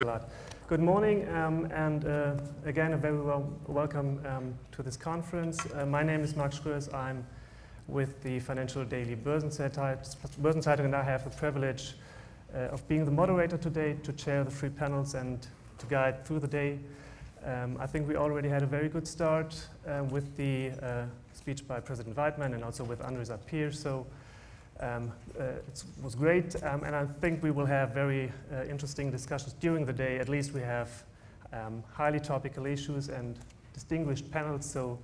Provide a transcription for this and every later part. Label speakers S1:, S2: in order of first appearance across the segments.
S1: A lot. Good morning, and again, a very welcome to this conference. My name is Max Schröers. I'm with the financial daily Börsenzeitung, and I have the privilege of being the moderator today to chair the three panels and to guide through the day. I think we already had a very good start with the speech by President Weidmann and also with Andres up here. So it was great, and I think we will have very interesting discussions during the day. At least we have highly topical issues and distinguished panels, so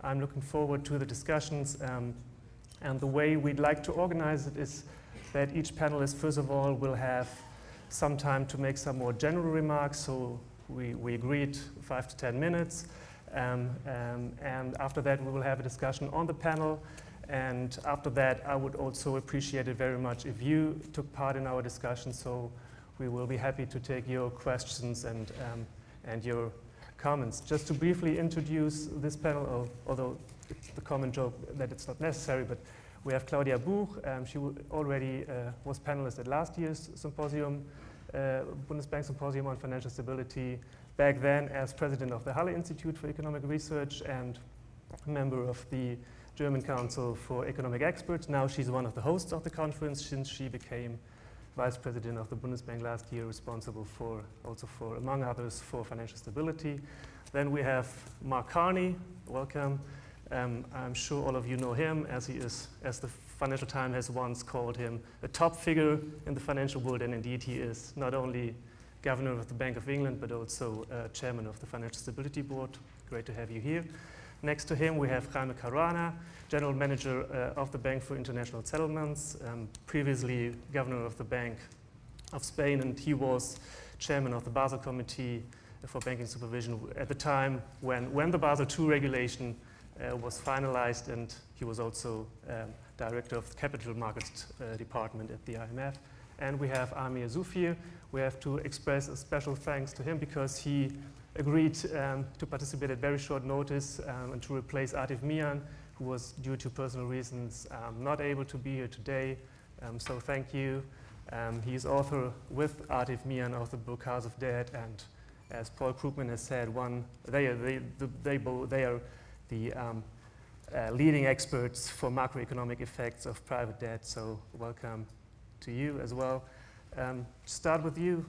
S1: I'm looking forward to the discussions. And the way we'd like to organize it is that each panelist, first of all, will have some time to make some more general remarks, so we agreed 5 to 10 minutes. And after that, we will have a discussion on the panel. And after that, I would also appreciate it very much if you took part in our discussion. So we will be happy to take your questions and your comments. Just to briefly introduce this panel, although it's the common joke that it's not necessary, but we have Claudia Buch. She already was panelist at last year's symposium, Bundesbank Symposium on Financial Stability, back then as president of the Halle Institute for Economic Research and a member of the German Council for Economic Experts. Now she's one of the hosts of the conference since she became vice president of the Bundesbank last year, responsible for, among others, for financial stability. Then we have Mark Carney. Welcome. I'm sure all of you know him, as he is, as the Financial Times has once called him, a top figure in the financial world, and indeed he is not only governor of the Bank of England, but also chairman of the Financial Stability Board. Great to have you here. Next to him, we have Jaime Caruana, General Manager of the Bank for International Settlements, previously Governor of the Bank of Spain, and he was Chairman of the Basel Committee for Banking Supervision at the time when the Basel II regulation was finalized, and he was also Director of the Capital Markets Department at the IMF. And we have Amir Sufi. We have to express a special thanks to him because he agreed to participate at very short notice and to replace Atif Mian, who was, due to personal reasons, not able to be here today. So thank you. He is author with Atif Mian of the book House of Debt, and as Paul Krugman has said, they are the leading experts for macroeconomic effects of private debt. So welcome to you as well. To start with you,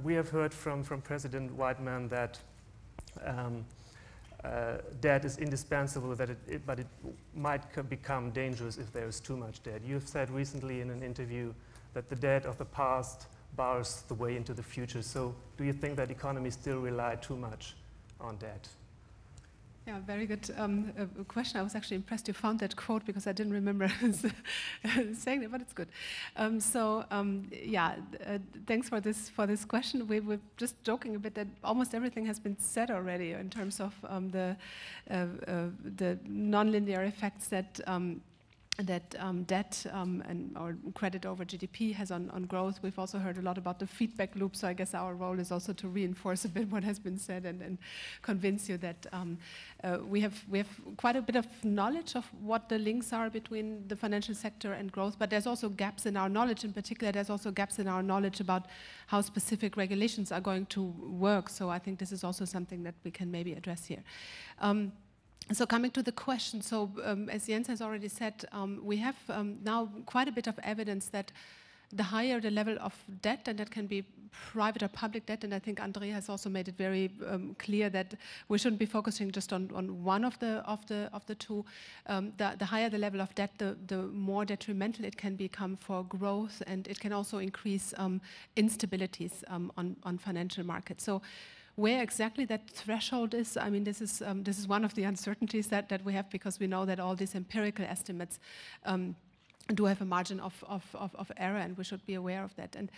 S1: we have heard from President Weidmann that debt is indispensable, but it might become dangerous if there is too much debt. You've said recently in an interview that the debt of the past bars the way into the future. So do you think that economies still rely too much on debt?
S2: Yeah, very good question. I was actually impressed you found that quote because I didn't remember saying it, but it's good. Thanks for this question. We were just joking a bit that almost everything has been said already in terms of the nonlinear effects that debt or credit over GDP has on growth. We've also heard a lot about the feedback loop, so I guess our role is also to reinforce a bit what has been said and convince you that we have quite a bit of knowledge of what the links are between the financial sector and growth, but there's also gaps in our knowledge. In particular, there's also gaps in our knowledge about how specific regulations are going to work, so I think this is also something that we can maybe address here. So coming to the question, so as Jens has already said, we have now quite a bit of evidence that the higher the level of debt, and that can be private or public debt, and I think Andre has also made it very clear that we shouldn't be focusing just on one of the two. The higher the level of debt, the more detrimental it can become for growth, and it can also increase instabilities on financial markets. So where exactly that threshold is, I mean, this is one of the uncertainties that we have, because we know that all these empirical estimates do have a margin of error, and we should be aware of that. And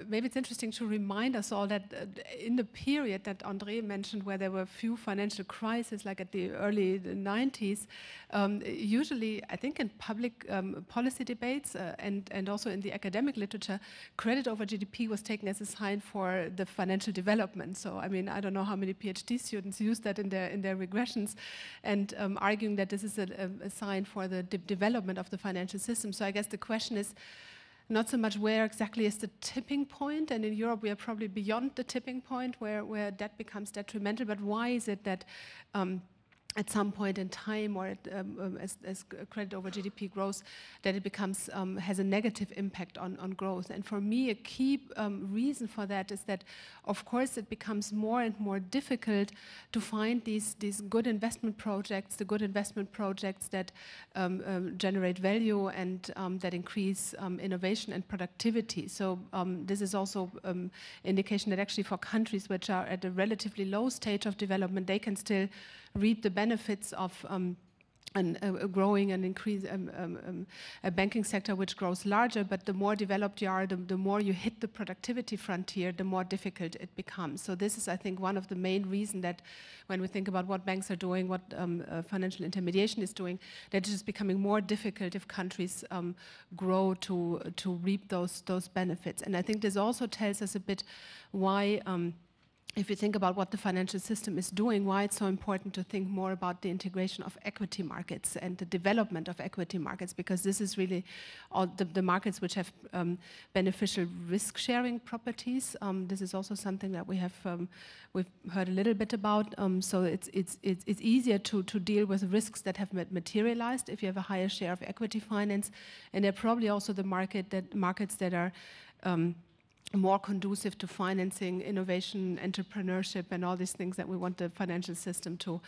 S2: maybe it's interesting to remind us all that in the period that Andre mentioned, where there were few financial crises, like at the early 90s, usually, I think in public policy debates and also in the academic literature, credit over GDP was taken as a sign for the financial development. So, I mean, I don't know how many PhD students use that in their regressions, and arguing that this is a sign for the development of the financial system. So I guess the question is, not so much where exactly is the tipping point, and in Europe we are probably beyond the tipping point where debt becomes detrimental, but why is it that at some point in time, or as credit over GDP grows, that it becomes has a negative impact on growth. And for me, a key reason for that is that, of course, it becomes more and more difficult to find these good investment projects, the good investment projects that generate value and that increase innovation and productivity. So this is also indication that actually for countries which are at a relatively low stage of development, they can still reap the benefits of a growing and increase a banking sector which grows larger, but the more developed you are, the more you hit the productivity frontier, the more difficult it becomes. So this is, I think, one of the main reasons that when we think about what banks are doing, what financial intermediation is doing, that it is becoming more difficult if countries grow to reap those benefits. And I think this also tells us a bit why if you think about what the financial system is doing, why it's so important to think more about the integration of equity markets and the development of equity markets, because this is really all the markets which have beneficial risk-sharing properties. This is also something that we've heard a little bit about. So it's easier to deal with risks that have materialized if you have a higher share of equity finance, and they're probably also the markets that are more conducive to financing, innovation, entrepreneurship, and all these things that we want the financial system to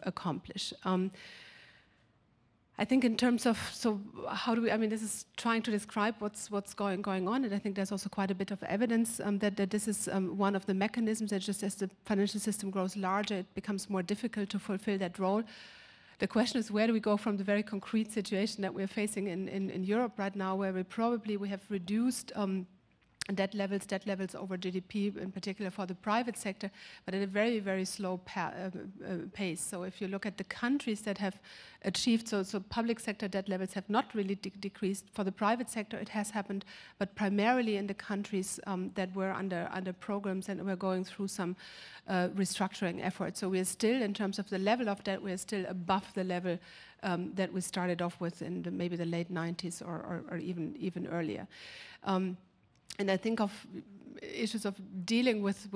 S2: accomplish. I think in terms of, so how do we, I mean, this is trying to describe what's going on, and I think there's also quite a bit of evidence that this is one of the mechanisms that just as the financial system grows larger, it becomes more difficult to fulfill that role. The question is, where do we go from the very concrete situation that we're facing in Europe right now, where we have reduced debt levels over GDP, in particular for the private sector, but at a very, very slow pace. So if you look at the countries that have achieved, so public sector debt levels have not really decreased. For the private sector, it has happened, but primarily in the countries that were under programs and were going through some restructuring efforts. So we are still, in terms of the level of debt, we are still above the level that we started off with in maybe the late 90s or even earlier. And I think of issues of dealing with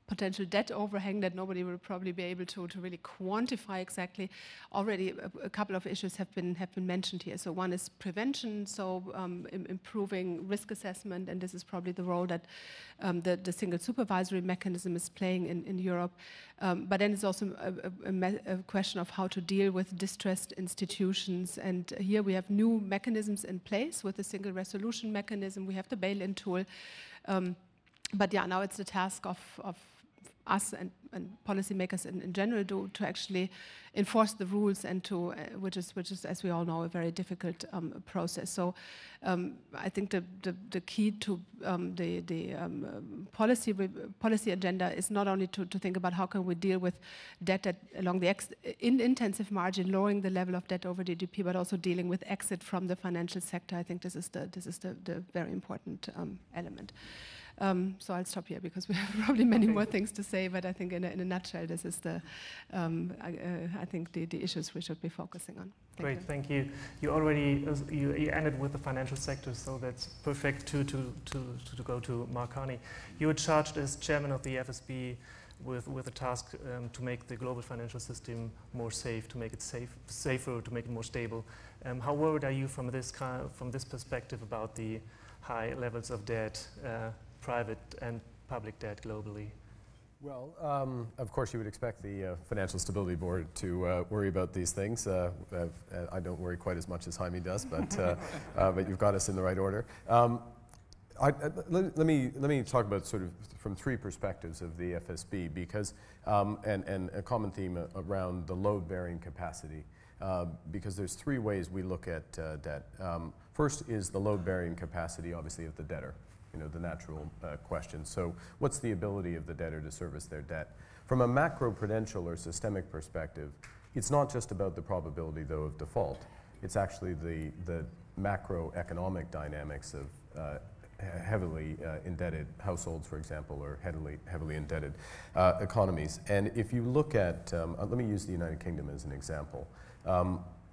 S2: potential debt overhang that nobody will probably be able to really quantify exactly. Already a couple of issues have been mentioned here. So one is prevention, so improving risk assessment, and this is probably the role that the single supervisory mechanism is playing in Europe. But then it's also a question of how to deal with distressed institutions, and here we have new mechanisms in place with the single resolution mechanism. We have the bail-in tool. But yeah, now it's the task of us and policymakers in general to actually enforce the rules and to which is, as we all know, a very difficult process. So I think the key to the policy agenda is not only to think about how can we deal with debt along the intensive margin, lowering the level of debt over GDP, but also dealing with exit from the financial sector. I think this is the very important element. So I'll stop here because we have probably many more things to say, but I think in a nutshell, this is I think the issues we should be focusing on.
S1: Great, thank you. You already you ended with the financial sector, so that's perfect to go to Mark Carney. You were charged as chairman of the FSB with a task to make the global financial system more safe, to make it safer, to make it more stable. How worried are you from this perspective about the high levels of debt, private and public debt globally?
S3: Well, of course you would expect the Financial Stability Board to worry about these things. I don't worry quite as much as Jaime does, but you've got us in the right order. Let me talk about sort of from three perspectives of the FSB, because and a common theme around the load-bearing capacity, because there's three ways we look at debt. First is the load-bearing capacity, obviously, of the debtor. You know, the natural question. So what's the ability of the debtor to service their debt? From a macro-prudential or systemic perspective, it's not just about the probability, though, of default. It's actually the macroeconomic dynamics of heavily indebted households, for example, or heavily indebted economies. And if you look at, let me use the United Kingdom as an example.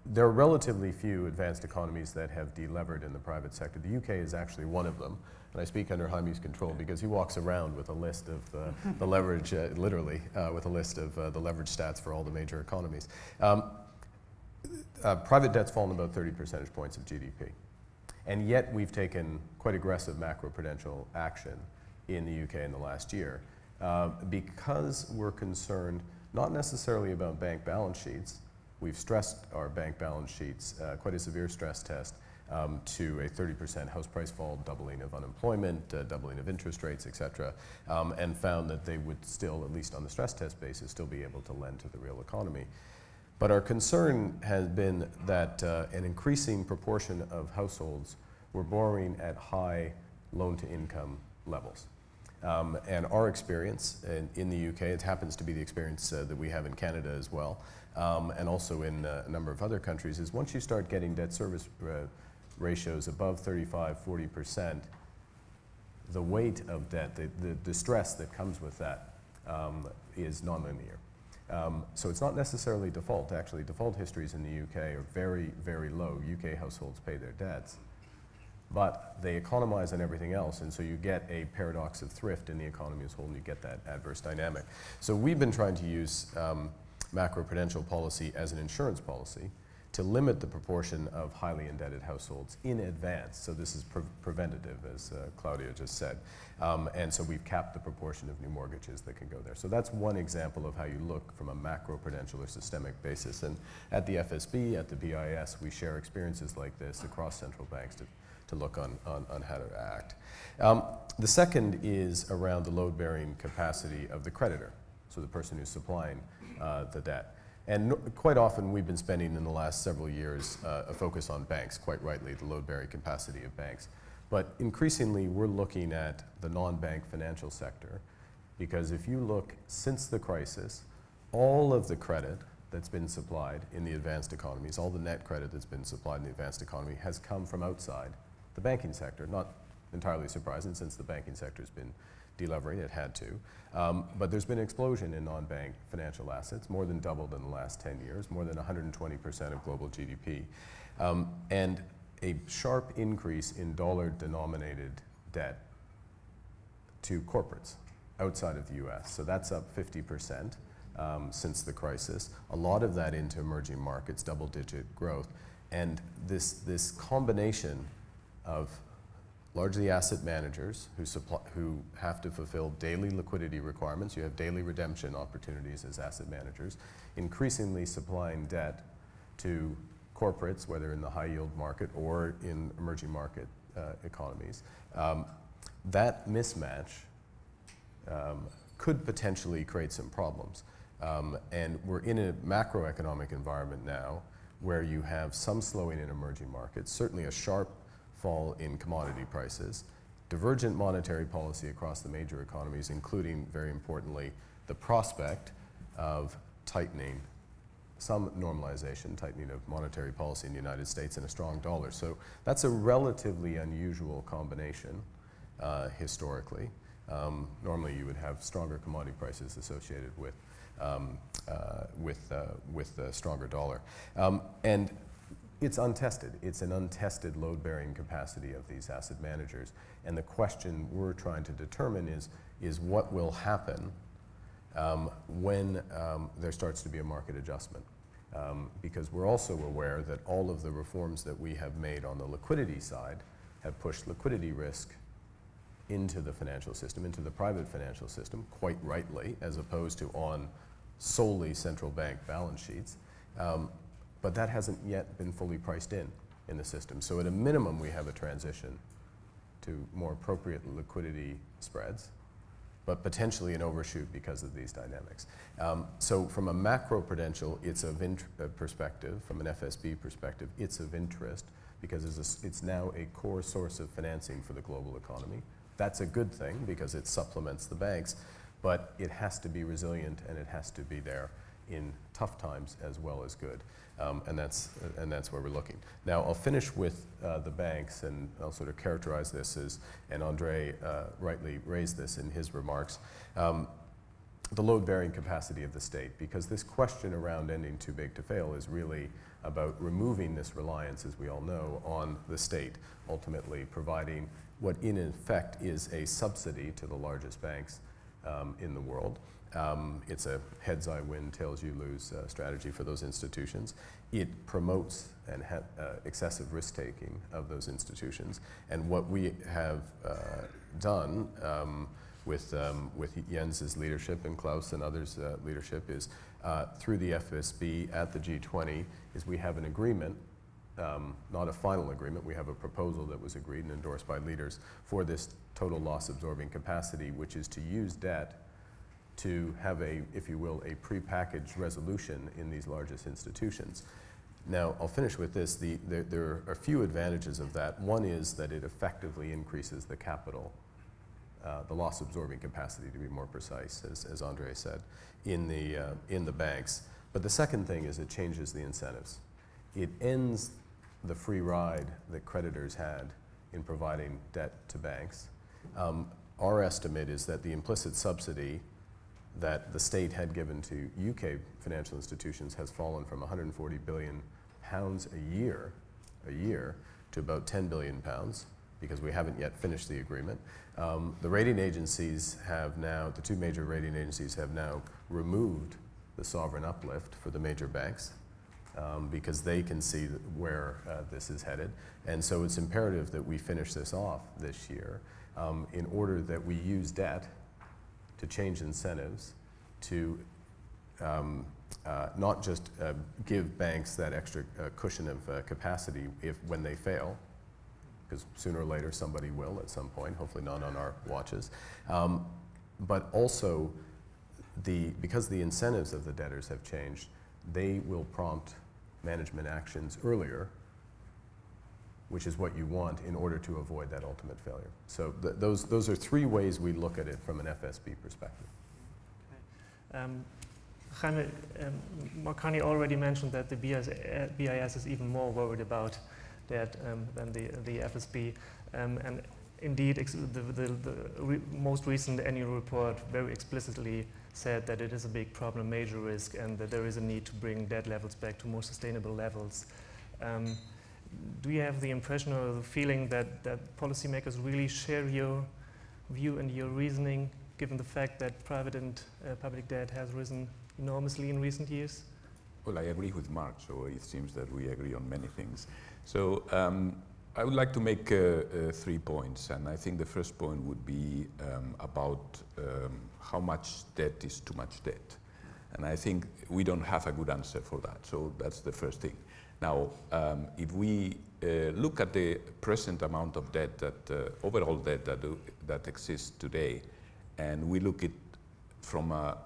S3: there are relatively few advanced economies that have delevered in the private sector. The UK is actually one of them. And I speak under Jaime's control because he walks around with a list of the leverage, literally, with a list of the leverage stats for all the major economies. Private debt's fallen about 30 percentage points of GDP. And yet we've taken quite aggressive macroprudential action in the UK in the last year because we're concerned not necessarily about bank balance sheets. We've stressed our bank balance sheets, quite a severe stress test, to a 30% house price fall, doubling of unemployment, doubling of interest rates, et cetera, and found that they would still, at least on the stress test basis, still be able to lend to the real economy. But our concern has been that an increasing proportion of households were borrowing at high loan-to-income levels. And our experience in the UK, it happens to be the experience that we have in Canada as well, and also in a number of other countries, is once you start getting debt service ratios above 35–40%, the weight of debt, the stress that comes with that is nonlinear. So it's not necessarily default. Actually, default histories in the UK are very, very low. UK households pay their debts, but they economize on everything else, and so you get a paradox of thrift in the economy as a whole, and you get that adverse dynamic. So we've been trying to use macroprudential policy as an insurance policy to limit the proportion of highly indebted households in advance. So this is preventative, as Claudia just said. And so we've capped the proportion of new mortgages that can go there. So that's one example of how you look from a macroprudential or systemic basis. And at the FSB, at the BIS, we share experiences like this across central banks to look on how to act. The second is around the load-bearing capacity of the creditor, so the person who's supplying the debt. And quite often we've been spending in the last several years a focus on banks, quite rightly, the load-bearing capacity of banks. But increasingly we're looking at the non-bank financial sector, because if you look since the crisis, all of the credit that's been supplied in the advanced economies, all the net credit that's been supplied in the advanced economy has come from outside the banking sector. Not entirely surprising, since the banking sector has been delevering, it had to. But there's been an explosion in non-bank financial assets, more than doubled in the last 10 years, more than 120% of global GDP. And a sharp increase in dollar-denominated debt to corporates outside of the US. So that's up 50% since the crisis. A lot of that into emerging markets, double-digit growth. And this combination of largely asset managers who have to fulfill daily liquidity requirements. You have daily redemption opportunities as asset managers, increasingly supplying debt to corporates, whether in the high yield market or in emerging market economies. That mismatch could potentially create some problems. And we're in a macroeconomic environment now where you have some slowing in emerging markets, certainly a sharp fall in commodity prices, divergent monetary policy across the major economies, including, very importantly, the prospect of tightening, some normalization, tightening of monetary policy in the United States, and a strong dollar. So that's a relatively unusual combination historically. Normally you would have stronger commodity prices associated with a stronger dollar. And it's untested. It's an untested load-bearing capacity of these asset managers. And the question we're trying to determine is what will happen when there starts to be a market adjustment. Because we're also aware that all of the reforms that we have made on the liquidity side have pushed liquidity risk into the financial system, into the private financial system, quite rightly, as opposed to on solely central bank balance sheets. But that hasn't yet been fully priced in the system. So at a minimum, we have a transition to more appropriate liquidity spreads, but potentially an overshoot because of these dynamics. So from a macroprudential, it's of perspective, from an FSB perspective, it's of interest because it's now a core source of financing for the global economy. That's a good thing because it supplements the banks, but it has to be resilient and it has to be there in tough times as well as good. And that's where we're looking. Now, I'll finish with the banks, and I'll sort of characterize this as, and Andre rightly raised this in his remarks. the load-bearing capacity of the state, because this question around ending too big to fail is really about removing this reliance, as we all know, on the state, ultimately providing what in effect is a subsidy to the largest banks in the world. It's a heads I win, tails you lose strategy for those institutions. It promotes excessive risk-taking of those institutions. And what we have done with Jens's leadership and Klaus and others' leadership is through the FSB at the G20 is we have an agreement, not a final agreement, we have a proposal that was agreed and endorsed by leaders for this total loss absorbing capacity, which is to use debt to have a, if you will, a prepackaged resolution in these largest institutions. Now, I'll finish with this. There are a few advantages of that. One is that it effectively increases the capital, the loss absorbing capacity, to be more precise, as Andre said, in the banks. But the second thing is it changes the incentives. It ends the free ride that creditors had in providing debt to banks. Our estimate is that the implicit subsidy that the state had given to UK financial institutions has fallen from 140 billion pounds a year to about 10 billion pounds, because we haven't yet finished the agreement. The rating agencies have now, the two major rating agencies have now removed the sovereign uplift for the major banks because they can see where this is headed. And so it's imperative that we finish this off this year in order that we use debt to change incentives to not just give banks that extra cushion of capacity when they fail, because sooner or later somebody will at some point, hopefully not on our watches, but also because the incentives of the debtors have changed, they will prompt management actions earlier, which is what you want in order to avoid that ultimate failure. So those are three ways we look at it from an FSB perspective.
S1: Okay. Jaime, Carney already mentioned that the BIS is even more worried about that than the FSB. And indeed, the most recent annual report very explicitly said that it is a big problem, major risk, and that there is a need to bring debt levels back to more sustainable levels. Do you have the impression or the feeling that policymakers really share your view and your reasoning, given the fact that private and public debt has risen enormously in recent years?
S4: Well, I agree with Mark, so it seems that we agree on many things. So I would like to make 3 points, and I think the first point would be about how much debt is too much debt. And I think we don't have a good answer for that, so that's the first thing. Now, if we look at the present amount of debt, overall debt that exists today, and we look at from a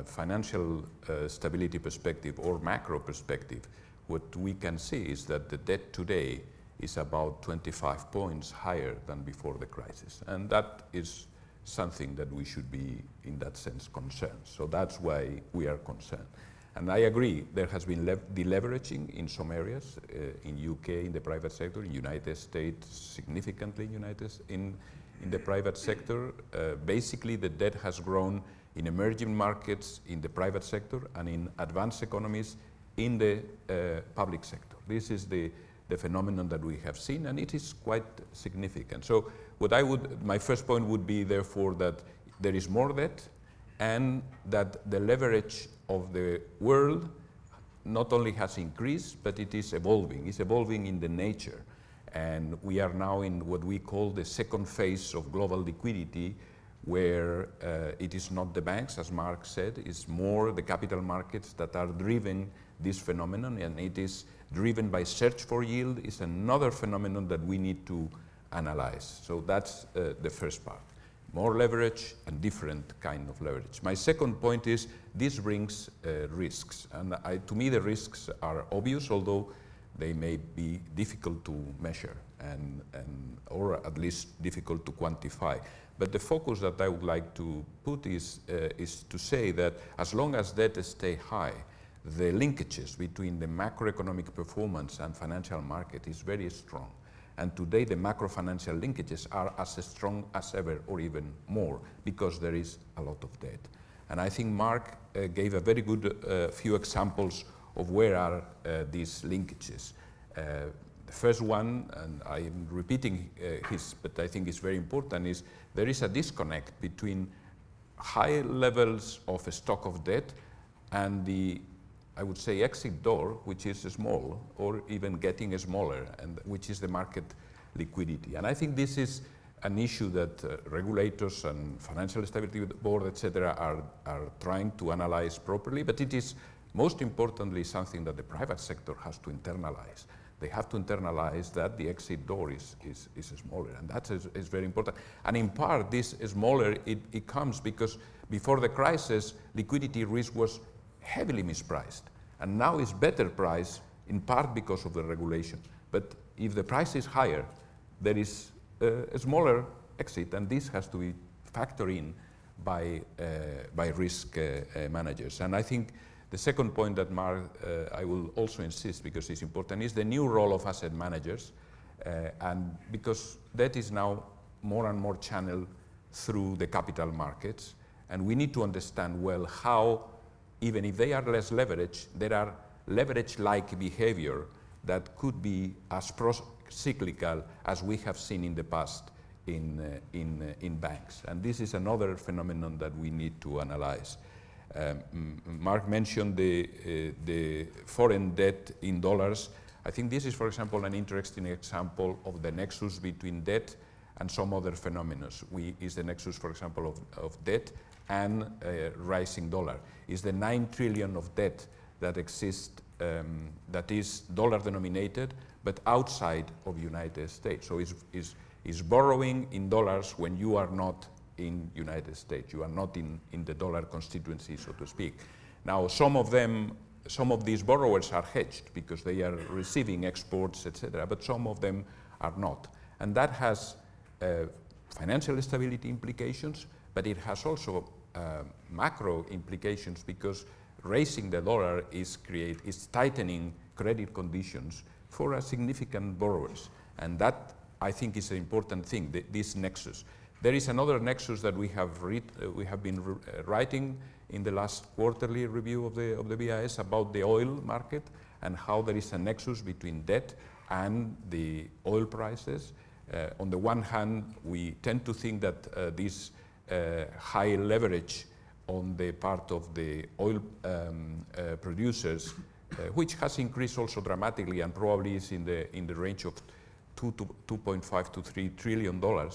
S4: financial stability perspective or macro perspective, what we can see is that the debt today is about 25 points higher than before the crisis. And that is something that we should be, in that sense, concerned. So that's why we are concerned. And I agree, there has been deleveraging in some areas, in UK, in the private sector, in United States, significantly in the private sector. Basically, the debt has grown in emerging markets, in the private sector, and in advanced economies, in the public sector. This is the phenomenon that we have seen, and it is quite significant. So my first point would be, therefore, that there is more debt, and that the leverage of the world not only has increased, but it is evolving. It's evolving in the nature. And we are now in what we call the second phase of global liquidity, where it is not the banks, as Mark said, it's more the capital markets that are driving this phenomenon, and it is driven by search for yield. Is another phenomenon that we need to analyze. So that's the first part. More leverage and different kind of leverage. My second point is this brings risks, and to me the risks are obvious, although they may be difficult to measure or at least difficult to quantify. But the focus that I would like to put is to say that as long as debt stays high, the linkages between the macroeconomic performance and financial market is very strong. And today the macro-financial linkages are as strong as ever, or even more, because there is a lot of debt. And I think Mark gave a very good few examples of where are these linkages. The first one, and I am repeating his, but I think it's very important, is there is a disconnect between high levels of a stock of debt and the, I would say, exit door, which is small or even getting smaller, and which is the market liquidity. And I think this is an issue that regulators and Financial Stability Board, etc., are trying to analyze properly, but it is most importantly something that the private sector has to internalize. They have to internalize that the exit door is smaller, and that is very important. And in part, this smaller, it comes because before the crisis, liquidity risk was heavily mispriced, and now it's better priced in part because of the regulation. But if the price is higher, there is a smaller exit, and this has to be factored in by risk managers. And I think the second point that Mark, I will also insist because it's important, is the new role of asset managers, and because that is now more and more channeled through the capital markets, and we need to understand well how, even if they are less leveraged, there are leverage-like behavior that could be as pro-cyclical as we have seen in the past in banks. And this is another phenomenon that we need to analyze. Mark mentioned the foreign debt in dollars. I think this is, for example, an interesting example of the nexus between debt and some other phenomena. Is the nexus, for example, of debt and rising dollar. Is the 9 trillion of debt that exists that is dollar denominated, but outside of United States. So is borrowing in dollars when you are not in United States. You are not in the dollar constituency, so to speak. Now, some of these borrowers are hedged because they are receiving exports, etc., but some of them are not. And that has financial stability implications, but it has also macro implications because raising the dollar is tightening credit conditions for significant borrowers. And that, I think, is an important thing, this nexus. There is another nexus that we have been writing in the last quarterly review of the BIS about the oil market and how there is a nexus between debt and the oil prices. On the one hand, we tend to think that this high leverage on the part of the oil producers, which has increased also dramatically and probably is in the range of $2.5 to $3 trillion,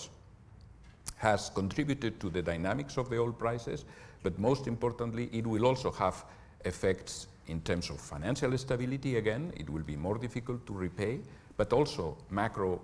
S4: has contributed to the dynamics of the oil prices, but most importantly, it will also have effects in terms of financial stability. Again, it will be more difficult to repay, but also macro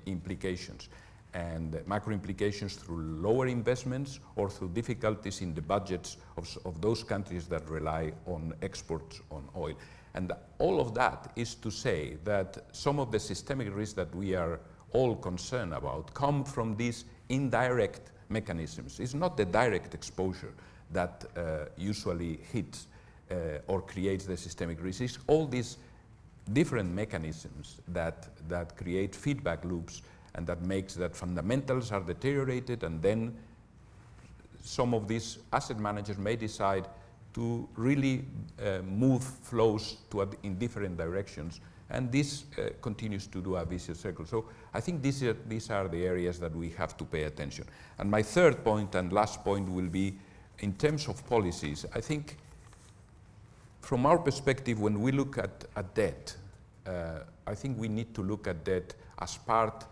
S4: implications. And macro implications through lower investments or through difficulties in the budgets of those countries that rely on exports on oil. And all of that is to say that some of the systemic risks that we are all concerned about come from these indirect mechanisms. It's not the direct exposure that usually hits or creates the systemic risk. It's all these different mechanisms that create feedback loops and that makes that fundamentals are deteriorated, and then some of these asset managers may decide to really move flows in different directions, and this continues to do a vicious circle. So I think these are the areas that we have to pay attention. And my third point and last point will be in terms of policies. I think from our perspective, when we look at debt, I think we need to look at debt as part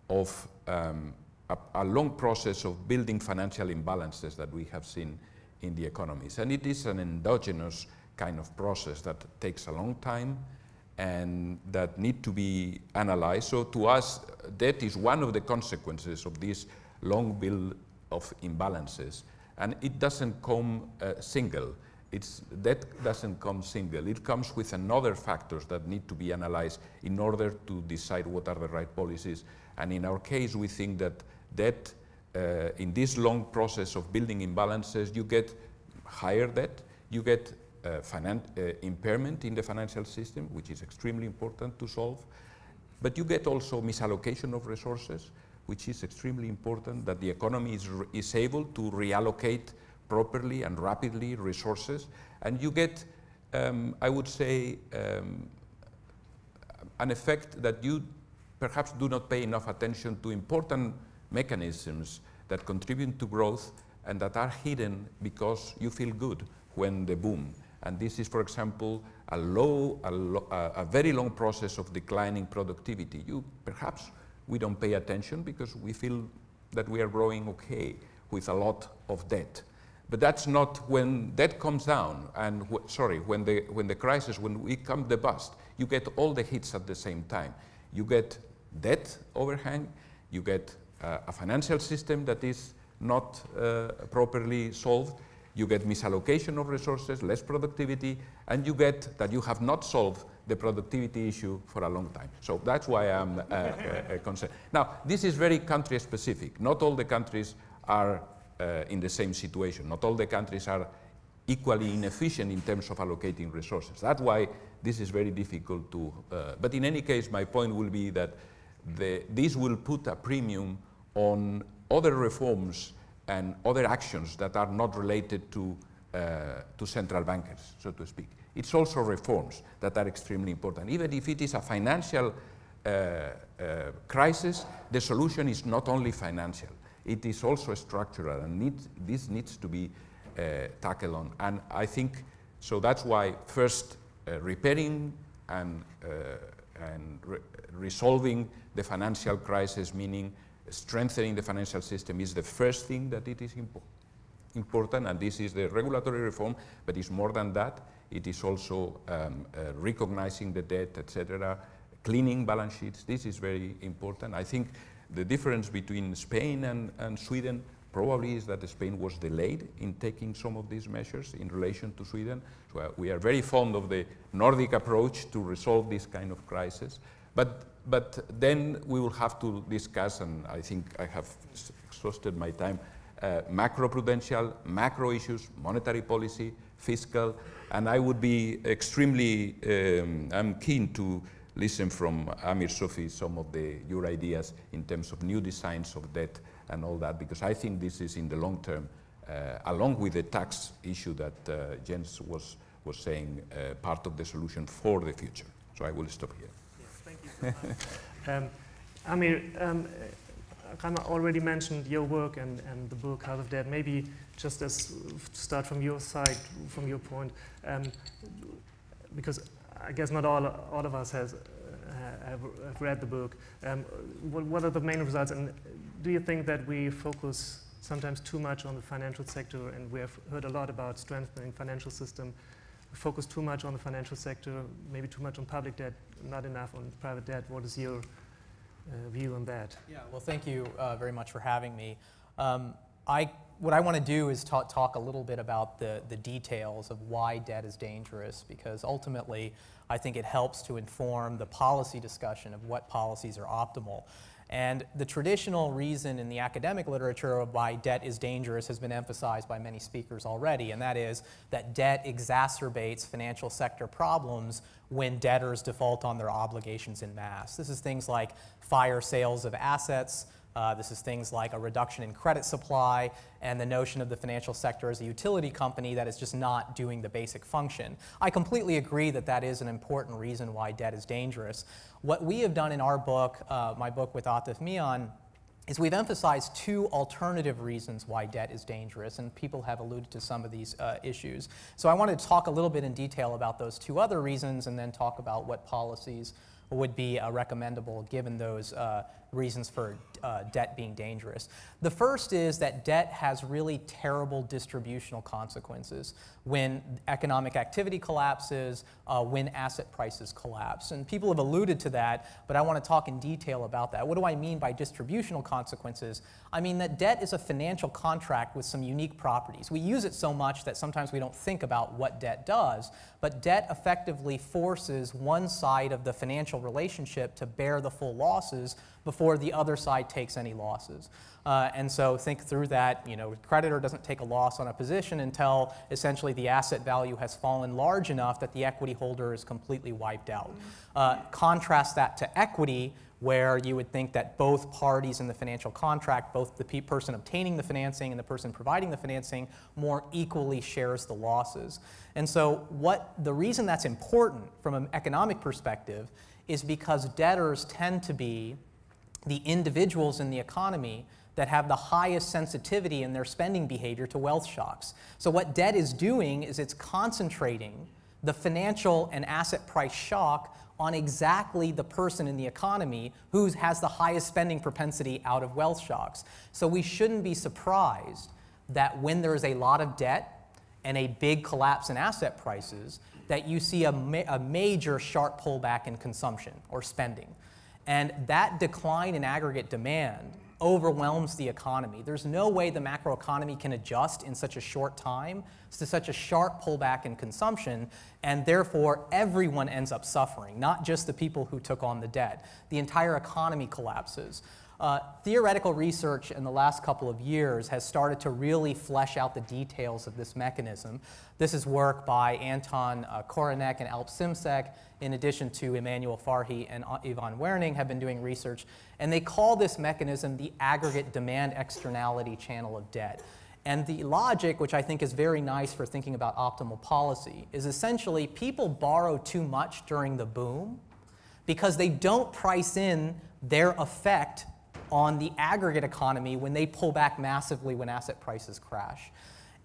S4: of a long process of building financial imbalances that we have seen in the economies. And it is an endogenous kind of process that takes a long time and that need to be analyzed. So to us, debt is one of the consequences of this long build of imbalances. And it doesn't come single. Debt doesn't come single. It comes with another factors that need to be analyzed in order to decide what are the right policies. And in our case, we think that debt, in this long process of building imbalances, you get higher debt, you get impairment in the financial system, which is extremely important to solve, but you get also misallocation of resources, which is extremely important, that the economy is able to reallocate properly and rapidly resources, and you get, I would say, an effect that you perhaps do not pay enough attention to important mechanisms that contribute to growth and that are hidden because you feel good when they boom. And this is, for example, a very long process of declining productivity. Perhaps we don't pay attention because we feel that we are growing okay with a lot of debt. But that's not when debt comes down, and when the crisis, when we come the bust, you get all the hits at the same time. You get debt overhang, you get a financial system that is not properly solved, you get misallocation of resources, less productivity, and you get that you have not solved the productivity issue for a long time. So that's why I'm concerned. Now, this is very country specific. Not all the countries are in the same situation. Not all the countries are equally inefficient in terms of allocating resources. That's why this is very difficult to, but in any case, my point will be that this will put a premium on other reforms and other actions that are not related to central bankers, so to speak. It's also reforms that are extremely important. Even if it is a financial crisis, the solution is not only financial. It is also structural, and this needs to be tackled on. And I think, so that's why first repairing and resolving the financial crisis, meaning strengthening the financial system, is the first thing that it is important, and this is the regulatory reform, but it's more than that. It is also recognizing the debt, etc., cleaning balance sheets. This is very important. I think the difference between Spain and Sweden probably is that Spain was delayed in taking some of these measures in relation to Sweden. So we are very fond of the Nordic approach to resolve this kind of crisis. But then we will have to discuss, and I think I have exhausted my time, macroprudential, macro issues, monetary policy, fiscal, and I would be extremely, I'm keen to listen from Amir Sufi some of your ideas in terms of new designs of debt and all that, because I think this is in the long term, along with the tax issue that Jens was saying, part of the solution for the future. So I will stop here.
S1: Yes, thank you so much. Amir, Jaime already mentioned your work and the book House of Debt. Maybe just as start from your side, from your point, because I guess not all of us have read the book. What are the main results, and do you think that we focus sometimes too much on the financial sector, and we have heard a lot about strengthening financial system, we focus too much on the financial sector, maybe too much on public debt, not enough on private debt? What is your view on that?
S5: Yeah, well, thank you very much for having me. What I want to do is talk a little bit about the details of why debt is dangerous, because ultimately I think it helps to inform the policy discussion of what policies are optimal. And the traditional reason in the academic literature of why debt is dangerous has been emphasized by many speakers already, and that is that debt exacerbates financial sector problems when debtors default on their obligations en masse. This is things like fire sales of assets. This is things like a reduction in credit supply and the notion of the financial sector as a utility company that is just not doing the basic function. I completely agree that that is an important reason why debt is dangerous. What we have done in our book, my book with Atif Mian, is we've emphasized two alternative reasons why debt is dangerous, and people have alluded to some of these issues. So I wanted to talk a little bit in detail about those two other reasons and then talk about what policies would be recommendable given those reasons for debt being dangerous. The first is that debt has really terrible distributional consequences when economic activity collapses, when asset prices collapse. And people have alluded to that, but I want to talk in detail about that. What do I mean by distributional consequences? I mean that debt is a financial contract with some unique properties. We use it so much that sometimes we don't think about what debt does, but debt effectively forces one side of the financial relationship to bear the full losses before the other side takes any losses. And so think through that. You know, creditor doesn't take a loss on a position until essentially the asset value has fallen large enough that the equity holder is completely wiped out. Contrast that to equity, where you would think that both parties in the financial contract, both the person obtaining the financing and the person providing the financing, more equally shares the losses. And so the reason that's important from an economic perspective is because debtors tend to be the individuals in the economy that have the highest sensitivity in their spending behavior to wealth shocks. So what debt is doing is it's concentrating the financial and asset price shock on exactly the person in the economy who has the highest spending propensity out of wealth shocks. So we shouldn't be surprised that when there's a lot of debt and a big collapse in asset prices, that you see a major sharp pullback in consumption or spending. And that decline in aggregate demand overwhelms the economy. There's no way the macroeconomy can adjust in such a short time to such a sharp pullback in consumption, and therefore everyone ends up suffering, not just the people who took on the debt. The entire economy collapses. Theoretical research in the last couple of years has started to really flesh out the details of this mechanism. This is work by Anton Koronek and Alp Simsek, in addition to Emmanuel Farhi and Ivan Werning have been doing research, and they call this mechanism the aggregate demand externality channel of debt. And the logic, which I think is very nice for thinking about optimal policy, is essentially people borrow too much during the boom because they don't price in their effect on the aggregate economy when they pull back massively when asset prices crash.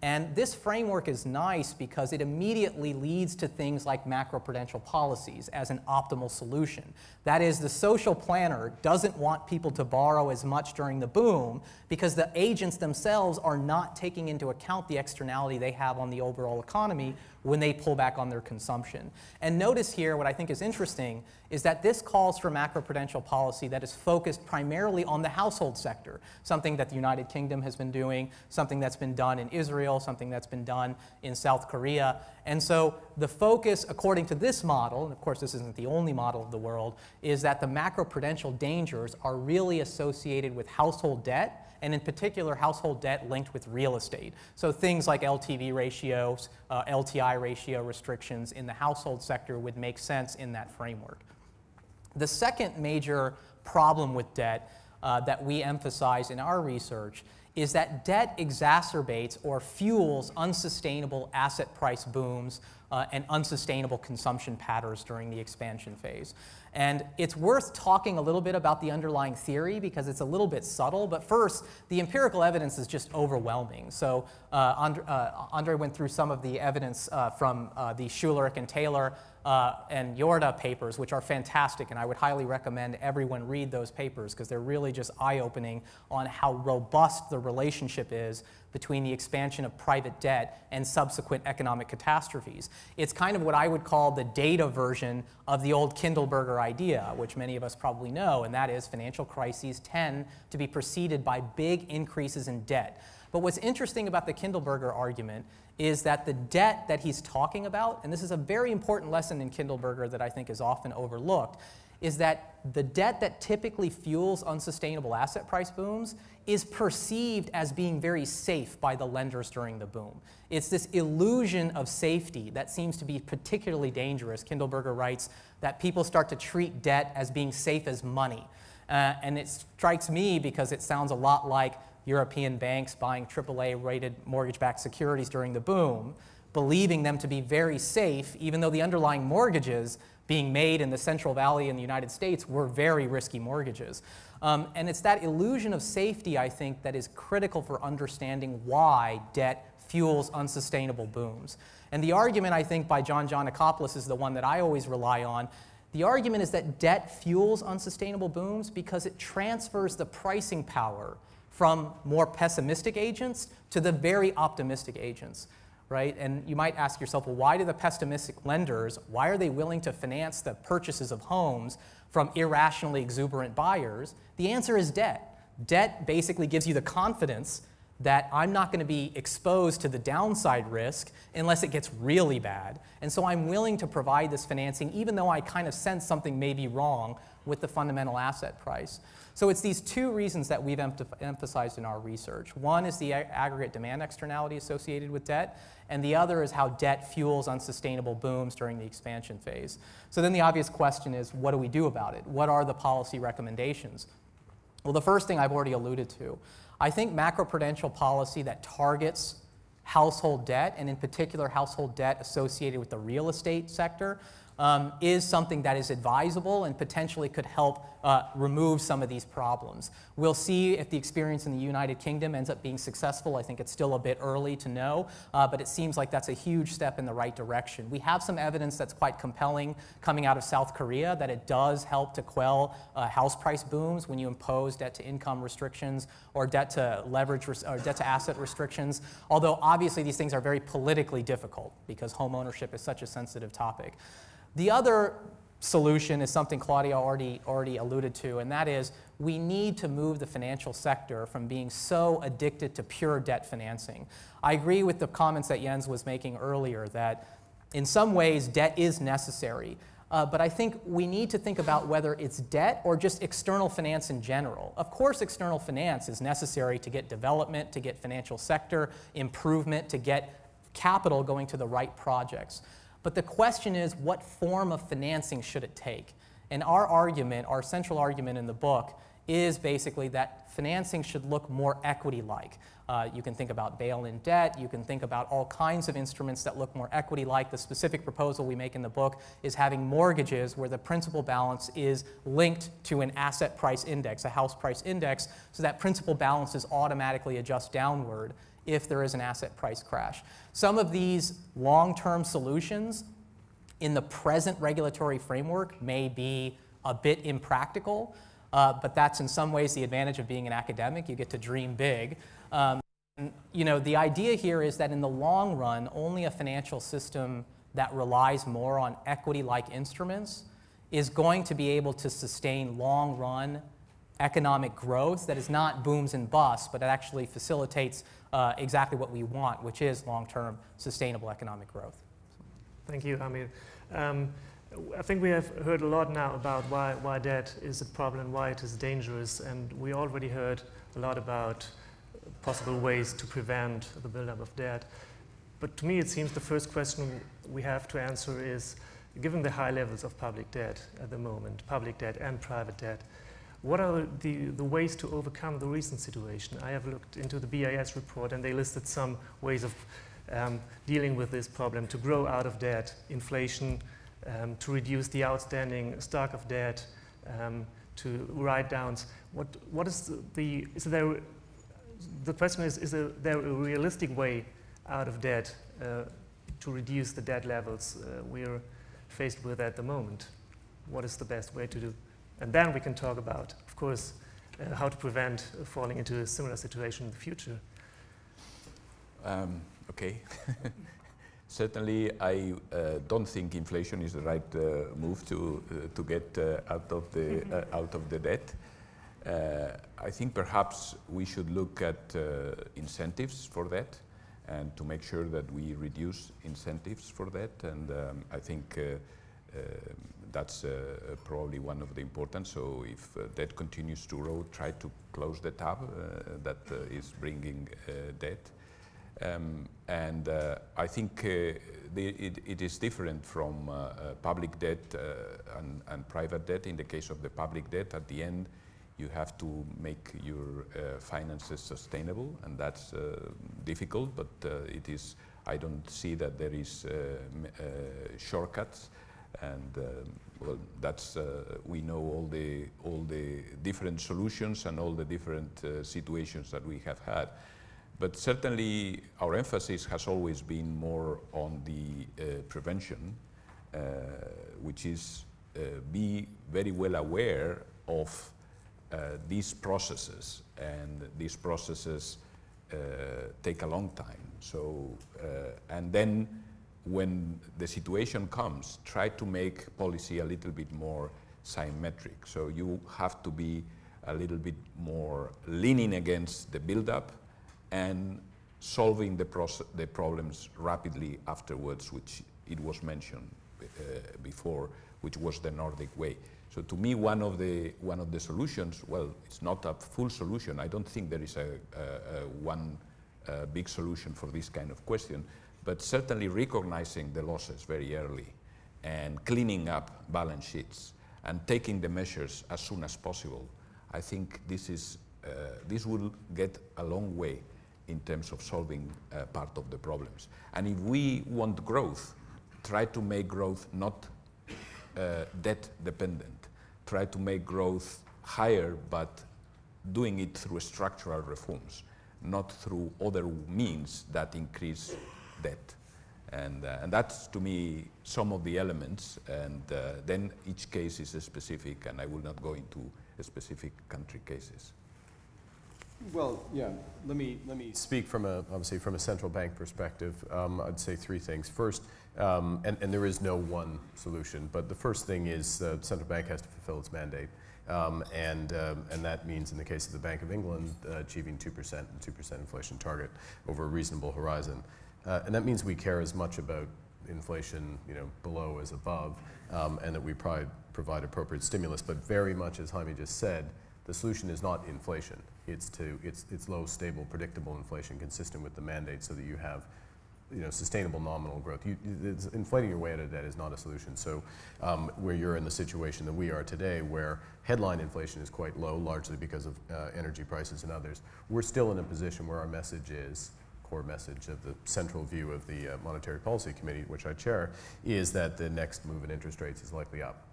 S5: And this framework is nice because it immediately leads to things like macroprudential policies as an optimal solution. That is, the social planner doesn't want people to borrow as much during the boom because the agents themselves are not taking into account the externality they have on the overall economy when they pull back on their consumption. And notice here, what I think is interesting is that this calls for macroprudential policy that is focused primarily on the household sector, something that the United Kingdom has been doing, something that's been done in Israel, something that's been done in South Korea. And so the focus, according to this model, and of course this isn't the only model of the world, is that the macroprudential dangers are really associated with household debt, and in particular household debt linked with real estate. So things like LTV ratios, LTI ratio restrictions in the household sector would make sense in that framework. The second major problem with debt that we emphasize in our research is that debt exacerbates or fuels unsustainable asset price booms and unsustainable consumption patterns during the expansion phase. And it's worth talking a little bit about the underlying theory because it's a little bit subtle, but first, the empirical evidence is just overwhelming. So Andre went through some of the evidence from the Schulerich and Taylor and Yorda papers, which are fantastic, and I would highly recommend everyone read those papers because they're really just eye-opening on how robust the relationship is between the expansion of private debt and subsequent economic catastrophes. It's kind of what I would call the data version of the old Kindleberger idea, which many of us probably know, and that is financial crises tend to be preceded by big increases in debt. But what's interesting about the Kindleberger argument is that the debt that he's talking about, and this is a very important lesson in Kindleberger that I think is often overlooked, is that the debt that typically fuels unsustainable asset price booms is perceived as being very safe by the lenders during the boom. It's this illusion of safety that seems to be particularly dangerous. Kindleberger writes that people start to treat debt as being safe as money. And it strikes me because it sounds a lot like European banks buying AAA-rated mortgage-backed securities during the boom, believing them to be very safe, even though the underlying mortgages being made in the Central Valley in the United States were very risky mortgages. And it's that illusion of safety, I think, that is critical for understanding why debt fuels unsustainable booms. And the argument, I think, by John Giannakopoulos is the one that I always rely on. The argument is that debt fuels unsustainable booms because it transfers the pricing power from more pessimistic agents to the very optimistic agents. Right? And you might ask yourself, well, why do the pessimistic lenders, why are they willing to finance the purchases of homes from irrationally exuberant buyers? The answer is debt. Debt basically gives you the confidence that I'm not going to be exposed to the downside risk unless it gets really bad. And so I'm willing to provide this financing even though I kind of sense something may be wrong with the fundamental asset price. So it's these two reasons that we've emphasized in our research. One is the aggregate demand externality associated with debt, and the other is how debt fuels unsustainable booms during the expansion phase. So then the obvious question is, what do we do about it? What are the policy recommendations? Well, the first thing I've already alluded to. I think macroprudential policy that targets household debt, and in particular household debt associated with the real estate sector, is something that is advisable and potentially could help remove some of these problems. We'll see if the experience in the United Kingdom ends up being successful. I think it's still a bit early to know, but it seems like that's a huge step in the right direction. We have some evidence that's quite compelling coming out of South Korea that it does help to quell house price booms when you impose debt-to-income restrictions or debt-to-leverage or debt-to-asset restrictions, although obviously these things are very politically difficult because home ownership is such a sensitive topic. The other solution is something Claudia already alluded to, and that is we need to move the financial sector from being so addicted to pure debt financing. I agree with the comments that Jens was making earlier that in some ways debt is necessary, but I think we need to think about whether it's debt or just external finance in general. Of course, external finance is necessary to get development, to get financial sector improvement, to get capital going to the right projects. But the question is, what form of financing should it take? And our argument, our central argument in the book, is basically that financing should look more equity-like. You can think about bail-in debt. You can think about all kinds of instruments that look more equity-like. The specific proposal we make in the book is having mortgages where the principal balance is linked to an asset price index, a house price index, so that principal balances automatically adjust downward if there is an asset price crash. Some of these long-term solutions in the present regulatory framework may be a bit impractical, but that's in some ways the advantage of being an academic. You get to dream big. You know, the idea here is that in the long run, only a financial system that relies more on equity-like instruments is going to be able to sustain long-run economic growth that is not booms and busts, but it actually facilitates exactly what we want, which is long-term sustainable economic growth.
S1: Thank you, Amir. I think we have heard a lot now about why debt is a problem, why it is dangerous, and we already heard a lot about possible ways to prevent the buildup of debt. But to me, it seems the first question we have to answer is, given the high levels of public debt at the moment, public debt and private debt, what are the ways to overcome the recent situation? I have looked into the BIS report, and they listed some ways of dealing with this problem: to grow out of debt, inflation, to reduce the outstanding stock of debt, to write-downs. What is the question is there a realistic way out of debt to reduce the debt levels we're faced with at the moment? What is the best way to do? And then we can talk about, of course, how to prevent falling into a similar situation in the future.
S4: Okay. Certainly, I don't think inflation is the right move to get out of the debt. I think perhaps we should look at incentives for that, and to make sure that we reduce incentives for that. And I think that's probably one of the important. So if debt continues to grow, try to close the tab that is bringing debt. And I think it is different from public debt and private debt. In the case of the public debt, at the end, you have to make your finances sustainable, and that's difficult, but it is, I don't see that there is shortcuts. And well, that's we know all the different solutions and all the different situations that we have had. But certainly our emphasis has always been more on the prevention, which is be very well aware of these processes, and these processes take a long time. So, and then when the situation comes, try to make policy a little bit more symmetric. So you have to be a little bit more leaning against the build-up and solving the problems rapidly afterwards, which it was mentioned before, which was the Nordic way. So to me, one of the solutions, well, it's not a full solution. I don't think there is one big solution for this kind of question, but certainly recognizing the losses very early and cleaning up balance sheets and taking the measures as soon as possible. I think this will get a long way in terms of solving part of the problems. And if we want growth, try to make growth not debt dependent. Try to make growth higher, but doing it through structural reforms, not through other means that increase debt. And that's, to me, some of the elements, and then each case is specific, and I will not go into specific country cases.
S3: Well, yeah, let me speak from obviously from a central bank perspective. I'd say three things. First, and there is no one solution, but the first thing is the central bank has to fulfill its mandate. And that means, in the case of the Bank of England, achieving 2% and 2% inflation target over a reasonable horizon. And that means we care as much about inflation, below as above, and that we provide appropriate stimulus. But very much, as Jaime just said, the solution is not inflation. It's low, stable, predictable inflation consistent with the mandate, so that you have sustainable nominal growth. Inflating your way out of debt is not a solution. So where you're in the situation that we are today, where headline inflation is quite low, largely because of energy prices and others, we're still in a position where our message is, core message of the central view of the Monetary Policy Committee, which I chair, is that the next move in interest rates is likely up.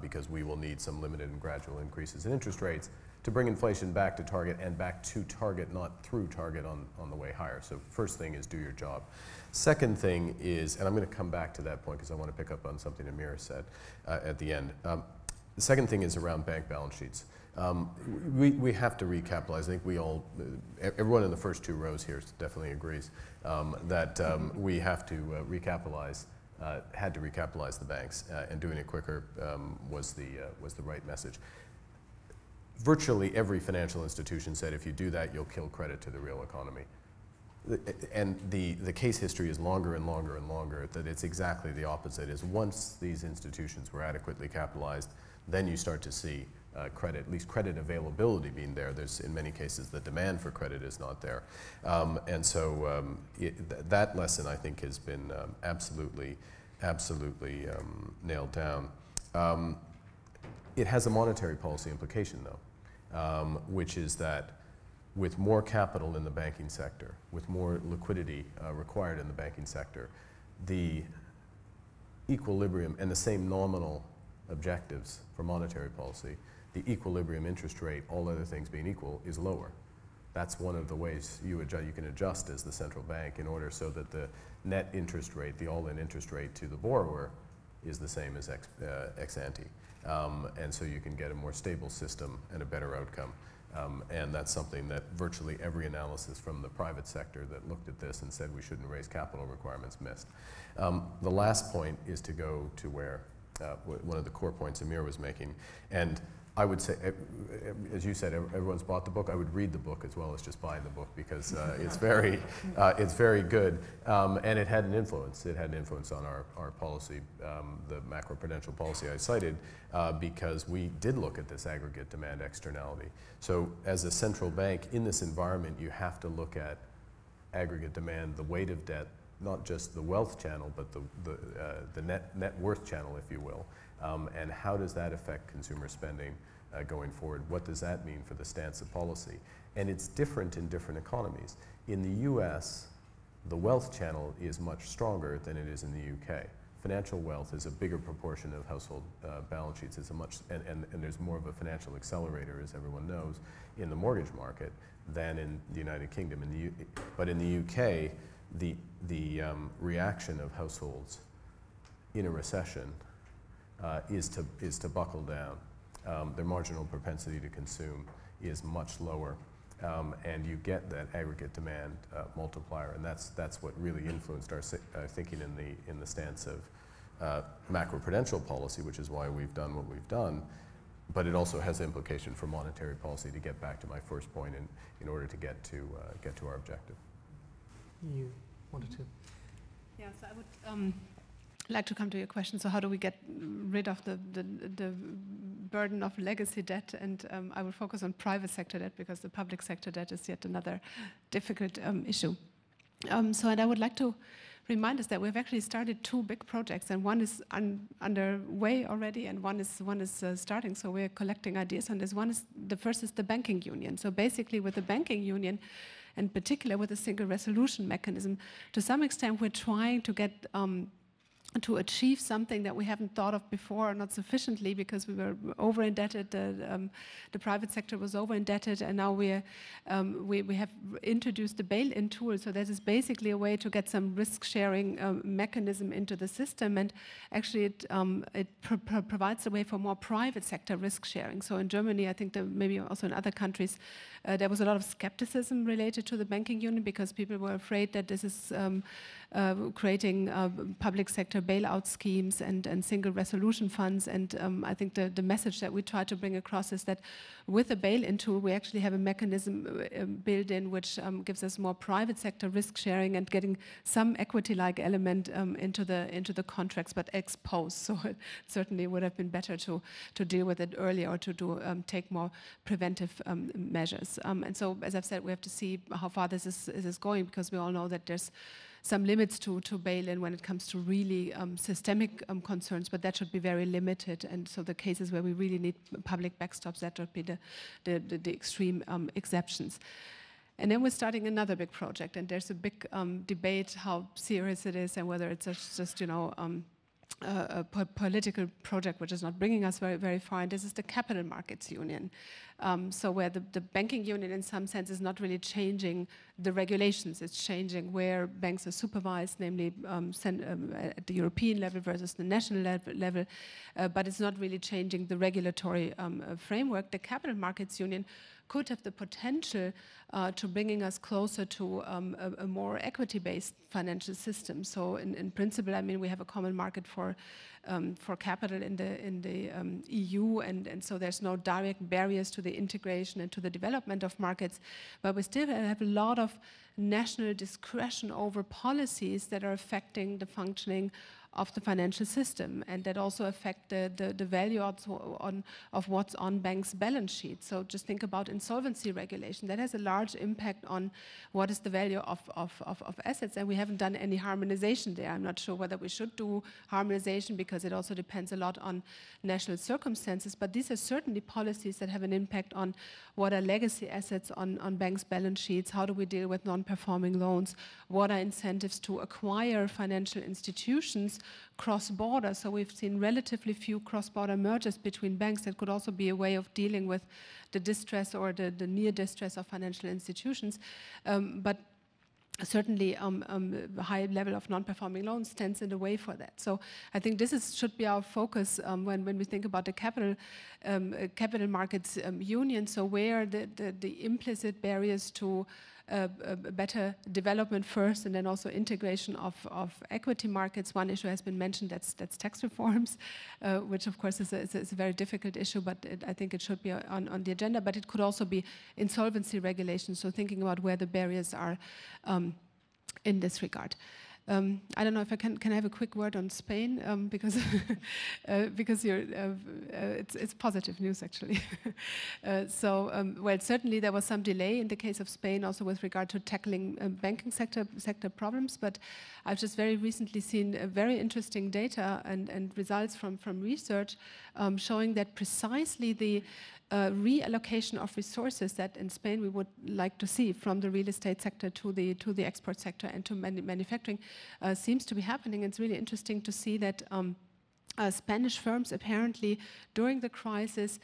S3: Because we will need some limited and gradual increases in interest rates to bring inflation back to target, and back to target, not through target on the way higher. So first thing is do your job. Second thing is, and I'm going to come back to that point because I want to pick up on something Amir said at the end. The second thing is around bank balance sheets. We have to recapitalize. I think we all, everyone in the first two rows here definitely agrees that we have to recapitalize. Had to recapitalize the banks, and doing it quicker was the right message. Virtually every financial institution said if you do that, you'll kill credit to the real economy. And the case history is longer and longer and longer that it's exactly the opposite. Is once these institutions were adequately capitalized, then you start to see credit, at least credit availability being there. There's, in many cases, the demand for credit is not there. And so that lesson, I think, has been absolutely nailed down. It has a monetary policy implication, though, which is that with more capital in the banking sector, with more liquidity required in the banking sector, the equilibrium and the same nominal objectives for monetary policy, the equilibrium interest rate, all other things being equal, is lower. That's one of the ways you can adjust as the central bank in order so that the net interest rate, the all-in interest rate to the borrower, is the same as ex ante. And so you can get a more stable system and a better outcome. And that's something that virtually every analysis from the private sector that looked at this and said we shouldn't raise capital requirements missed. The last point is to go to where one of the core points Amir was making. And I would say, as you said, everyone's bought the book. I would read the book as well as just buying the book, because it's very good, and it had an influence. It had an influence on our policy, the macroprudential policy I cited, because we did look at this aggregate demand externality. So as a central bank in this environment, you have to look at aggregate demand, the weight of debt, not just the wealth channel, but the net worth channel, if you will. And how does that affect consumer spending going forward? What does that mean for the stance of policy? And it's different in different economies. In the US, the wealth channel is much stronger than it is in the UK. Financial wealth is a bigger proportion of household balance sheets. It's and there's more of a financial accelerator, as everyone knows, in the mortgage market than in the United Kingdom. But in the UK, the reaction of households in a recession is to buckle down. Their marginal propensity to consume is much lower, and you get that aggregate demand multiplier, and that's what really influenced our thinking in the stance of macroprudential policy, which is why we've done what we've done. but it also has implication for monetary policy, to get back to my first point, in order to get to our objective.
S1: You wanted to?
S2: Yeah, so I would like to come to your question. So how do we get rid of the burden of legacy debt? And I will focus on private sector debt, because the public sector debt is yet another difficult issue. And I would like to remind us that we've actually started 2 big projects, and one is underway already, and one is starting. So we're collecting ideas on this. The first is the banking union. So basically, with the banking union, in particular with a single resolution mechanism, to some extent we're trying to get to achieve something that we haven't thought of before, or not sufficiently, because we were over-indebted, the private sector was over-indebted, and now we have introduced the bail-in tool. So that is basically a way to get some risk-sharing mechanism into the system, and actually it provides a way for more private sector risk-sharing. So in Germany, I think maybe also in other countries, there was a lot of skepticism related to the banking union, because people were afraid that this is creating public sector bailout schemes and single resolution funds. And I think the message that we try to bring across is that with the bail-in tool, we actually have a mechanism built in which gives us more private sector risk sharing and getting some equity-like element into the contracts, but ex post. So it certainly would have been better to deal with it earlier, or to take more preventive measures. And so, as I've said, we have to see how far this is going, because we all know that there's some limits to bail-in when it comes to really systemic concerns, but that should be very limited. And so the cases where we really need public backstops, that would be the extreme exceptions. And then we're starting another big project, and there's a big debate how serious it is, and whether it's just a political project which is not bringing us very, very far, and this is the capital markets union. So where the banking union in some sense is not really changing the regulations, it's changing where banks are supervised, namely at the European level versus the national level, but it's not really changing the regulatory framework. The capital markets union could have the potential to bringing us closer to a more equity-based financial system. So in principle, I mean, we have a common market for capital in the EU, and so there's no direct barriers to the integration and to the development of markets, but we still have a lot of national discretion over policies that are affecting the functioning of the financial system, and that also affect the value of what's on banks' balance sheets. So just think about insolvency regulation. That has a large impact on what is the value of assets, and we haven't done any harmonization there. I'm not sure whether we should do harmonization, because it also depends a lot on national circumstances, but these are certainly policies that have an impact on what are legacy assets on banks' balance sheets, how do we deal with non-performing loans, what are incentives to acquire financial institutions cross-border. So we've seen relatively few cross-border mergers between banks. That could also be a way of dealing with the distress or the near distress of financial institutions. But certainly a high level of non-performing loans stands in the way for that. So I think this should be our focus when we think about the capital markets union. So where the implicit barriers to better development first, and then also integration of equity markets. One issue has been mentioned, that's tax reforms, which of course is a very difficult issue, but I think it should be on the agenda. But it could also be insolvency regulation, so thinking about where the barriers are in this regard. I don't know if I can have a quick word on Spain, because it's positive news actually. Well, certainly there was some delay in the case of Spain, also with regard to tackling banking sector problems. But I've just very recently seen very interesting data and results from research showing that precisely the reallocation of resources that in Spain we would like to see from the real estate sector to the export sector and to manufacturing seems to be happening. It's really interesting to see that Spanish firms apparently during the crisis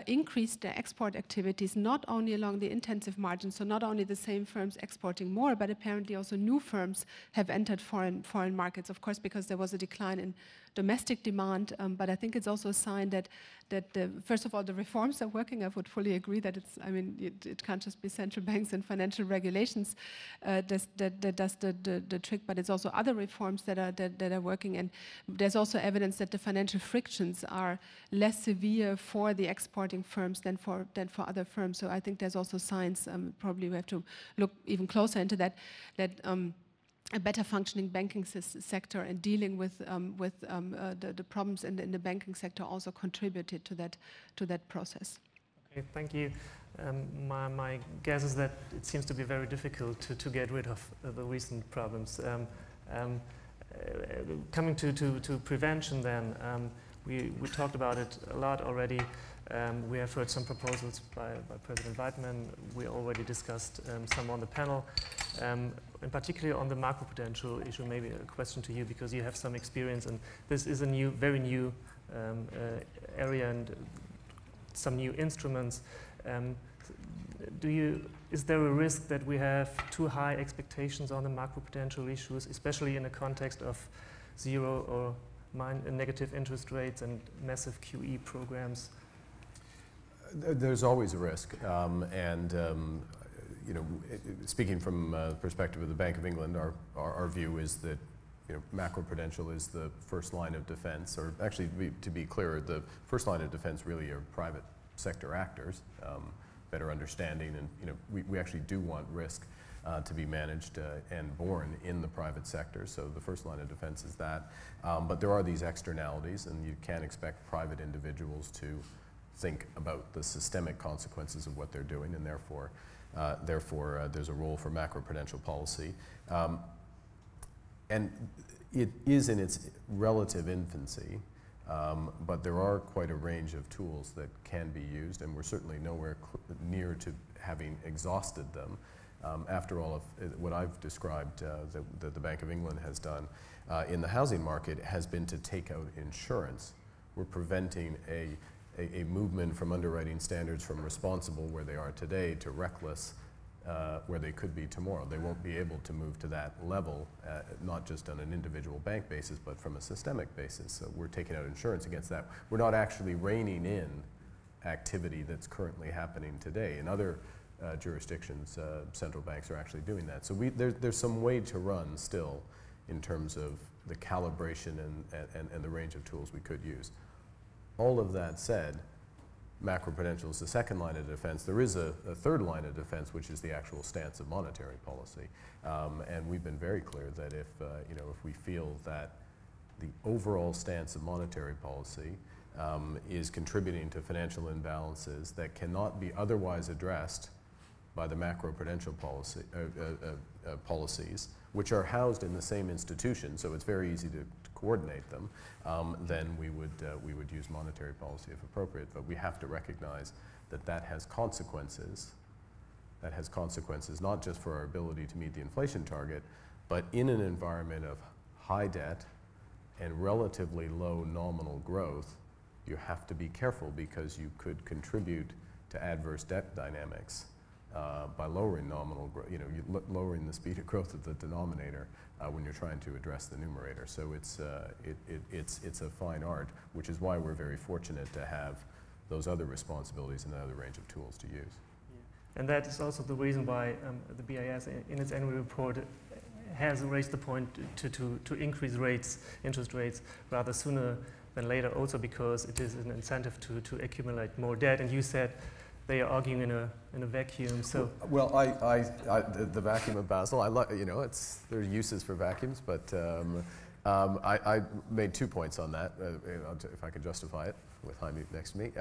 S2: increased their export activities, not only along the intensive margin, so not only the same firms exporting more, but apparently also new firms have entered foreign markets, of course, because there was a decline in domestic demand, but I think it's also a sign that first of all, the reforms are working. I would fully agree that it can't just be central banks and financial regulations that does the trick, but it's also other reforms that are working, and there's also evidence that the financial frictions are less severe for the exporting firms than for other firms. So I think there's also signs, probably we have to look even closer into that, a better functioning banking sector and dealing with the problems in the banking sector also contributed to that process.
S1: Okay, thank you. My guess is that it seems to be very difficult to get rid of the recent problems. Coming to prevention then, we talked about it a lot already. We have heard some proposals by President Weidmann. We already discussed some on the panel. And particularly on the macroprudential issue, maybe a question to you, because you have some experience, and this is a very new area and some new instruments. Is there a risk that we have too high expectations on the macroprudential issues, especially in the context of zero or negative interest rates and massive QE programs?
S3: There's always a risk, you know, speaking from the perspective of the Bank of England, our view is that, you know, macroprudential is the first line of defense, or actually, to be clearer, the first line of defense really are private sector actors, better understanding, and, you know, we actually do want risk to be managed and borne in the private sector, so the first line of defense is that. But there are these externalities, and you can't expect private individuals to think about the systemic consequences of what they're doing, and therefore there's a role for macroprudential policy. And it is in its relative infancy, but there are quite a range of tools that can be used, and we're certainly nowhere near to having exhausted them. After all, what I've described that the Bank of England has done in the housing market has been to take out insurance. We're preventing a movement from underwriting standards from responsible where they are today to reckless where they could be tomorrow. They won't be able to move to that level, not just on an individual bank basis, but from a systemic basis. So we're taking out insurance against that. We're not actually reining in activity that's currently happening today. In other jurisdictions, central banks are actually doing that. So there's some way to run still in terms of the calibration and the range of tools we could use. All of that said, macroprudential is the second line of defense. There is a third line of defense, which is the actual stance of monetary policy. And we've been very clear that if we feel that the overall stance of monetary policy is contributing to financial imbalances that cannot be otherwise addressed by the macroprudential policies, which are housed in the same institution, so it's very easy to coordinate them, then we would use monetary policy if appropriate. But we have to recognize that that has consequences. That has consequences not just for our ability to meet the inflation target, but in an environment of high debt and relatively low nominal growth, you have to be careful because you could contribute to adverse debt dynamics by lowering nominal growth, lowering the speed of growth of the denominator when you're trying to address the numerator. So it's a fine art, which is why we're very fortunate to have those other responsibilities and another range of tools to use.
S1: Yeah. And that is also the reason why the BIS in its annual report has raised the point to increase interest rates rather sooner than later, also because it is an incentive to accumulate more debt. And you said they are arguing in a vacuum. So
S3: well, the vacuum of Basel. There are uses for vacuums, but I made 2 points on that. If I could justify it with Jaime next to me.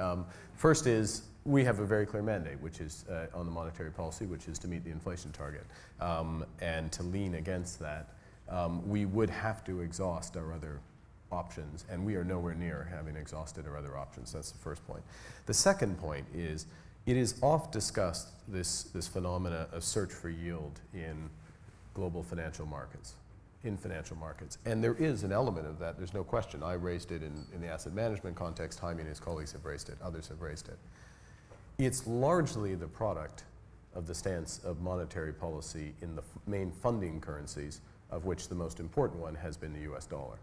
S3: First is we have a very clear mandate, which is on the monetary policy, which is to meet the inflation target, and to lean against that, we would have to exhaust our other options, and we are nowhere near having exhausted our other options. That's the first point. The second point is it is oft discussed, this phenomena of search for yield in global financial markets, and there is an element of that, there's no question. I raised it in the asset management context, Jaime and his colleagues have raised it, others have raised it. It's largely the product of the stance of monetary policy in the main funding currencies, of which the most important one has been the US dollar.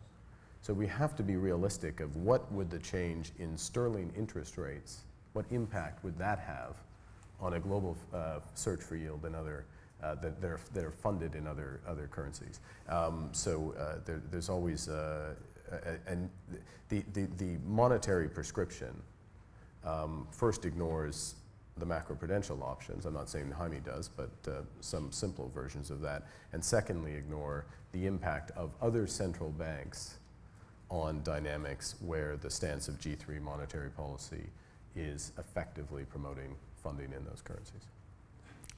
S3: So we have to be realistic of what would the change in sterling interest rates, what impact would that have on a global search for yield and other that are funded in other currencies. There's always and the monetary prescription first ignores the macroprudential options. I'm not saying Jaime does, but some simple versions of that. And secondly, ignore the impact of other central banks on dynamics where the stance of G3 monetary policy is effectively promoting funding in those currencies.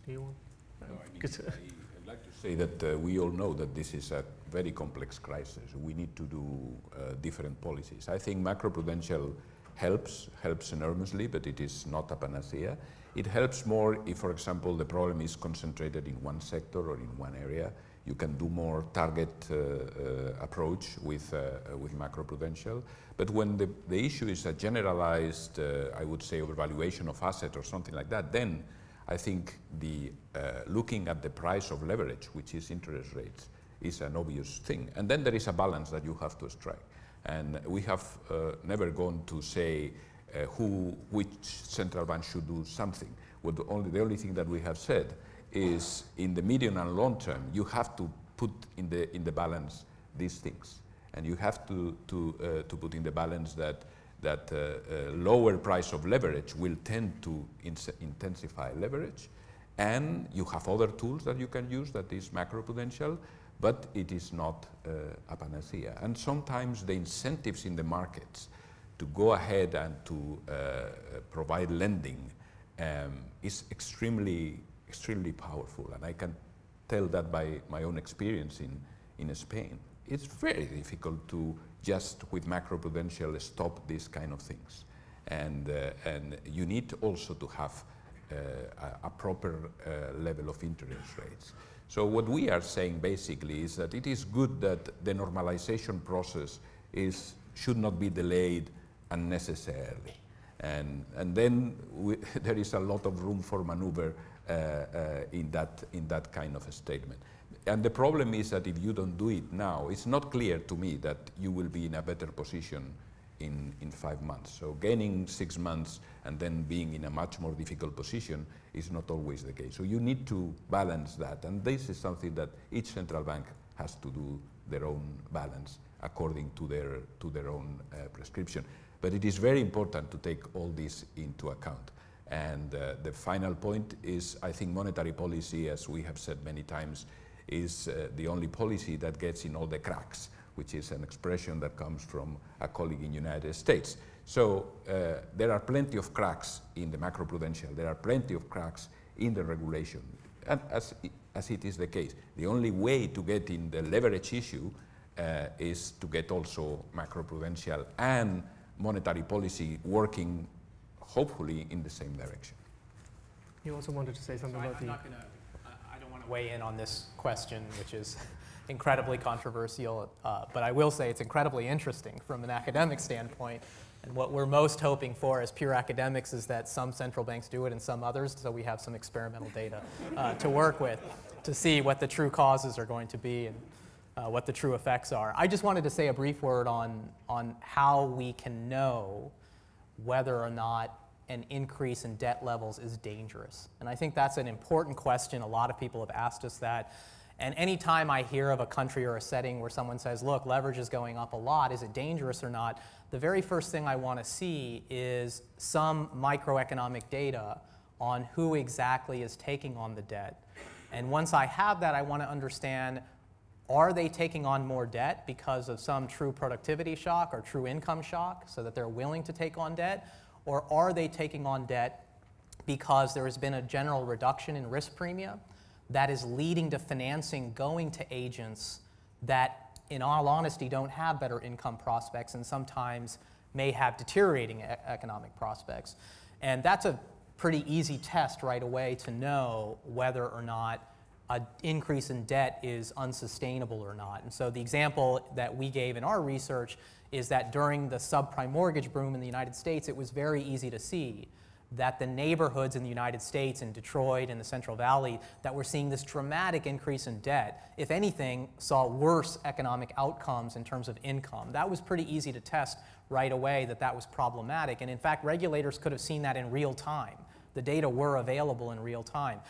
S1: Do you want?
S4: I'd like to say that we all know that this is a very complex crisis. We need to do different policies. I think macroprudential helps enormously, but it is not a panacea. It helps more if, for example, the problem is concentrated in one sector or in one area. You can do more target approach with macroprudential. But when the issue is a generalized, I would say, overvaluation of asset or something like that, then I think the looking at the price of leverage, which is interest rates, is an obvious thing. And then there is a balance that you have to strike. And we have never gone to say which central bank should do something. The only thing that we have said is in the medium and long term, you have to put in the balance these things. And you have to put in the balance that lower price of leverage will tend to intensify leverage. And you have other tools that you can use that is macroprudential, but it is not a panacea. And sometimes the incentives in the markets to go ahead and to provide lending is extremely powerful. And I can tell that by my own experience in Spain. It's very difficult to just with macroprudential stop these kind of things. And you need also to have a proper level of interest rates. So what we are saying basically is that it is good that the normalization process should not be delayed unnecessarily. And then there is a lot of room for maneuver in that kind of a statement. And the problem is that if you don't do it now, it's not clear to me that you will be in a better position in 5 months. So gaining 6 months and then being in a much more difficult position is not always the case. So you need to balance that. And this is something that each central bank has to do their own balance according to their own prescription. But it is very important to take all this into account. And the final point is, I think monetary policy, as we have said many times, is the only policy that gets in all the cracks, which is an expression that comes from a colleague in the United States. So there are plenty of cracks in the macroprudential, there are plenty of cracks in the regulation, and as it is the case. The only way to get in the leverage issue is to get also macroprudential and monetary policy working, hopefully, in the same direction.
S1: You also wanted to say something about the...
S5: I don't want to weigh in on this question, which is incredibly controversial, but I will say it's incredibly interesting from an academic standpoint. And what we're most hoping for as pure academics is that some central banks do it and some others, so we have some experimental data to work with to see what the true causes are going to be and what the true effects are. I just wanted to say a brief word on how we can know whether or not an increase in debt levels is dangerous. And I think that's an important question. A lot of people have asked us that. And anytime I hear of a country or a setting where someone says, look, leverage is going up a lot, is it dangerous or not? The very first thing I want to see is some microeconomic data on who exactly is taking on the debt. And once I have that, I want to understand, are they taking on more debt because of some true productivity shock or true income shock so that they're willing to take on debt? Or are they taking on debt because there has been a general reduction in risk premia that is leading to financing going to agents that, in all honesty, don't have better income prospects and sometimes may have deteriorating economic prospects? And that's a pretty easy test right away to know whether or not an increase in debt is unsustainable or not. And so the example that we gave in our research is that during the subprime mortgage boom in the United States, it was very easy to see that the neighborhoods in the United States, in Detroit and the Central Valley, that were seeing this dramatic increase in debt, if anything, saw worse economic outcomes in terms of income. That was pretty easy to test right away that that was problematic. And in fact, regulators could have seen that in real time. The data were available in real time.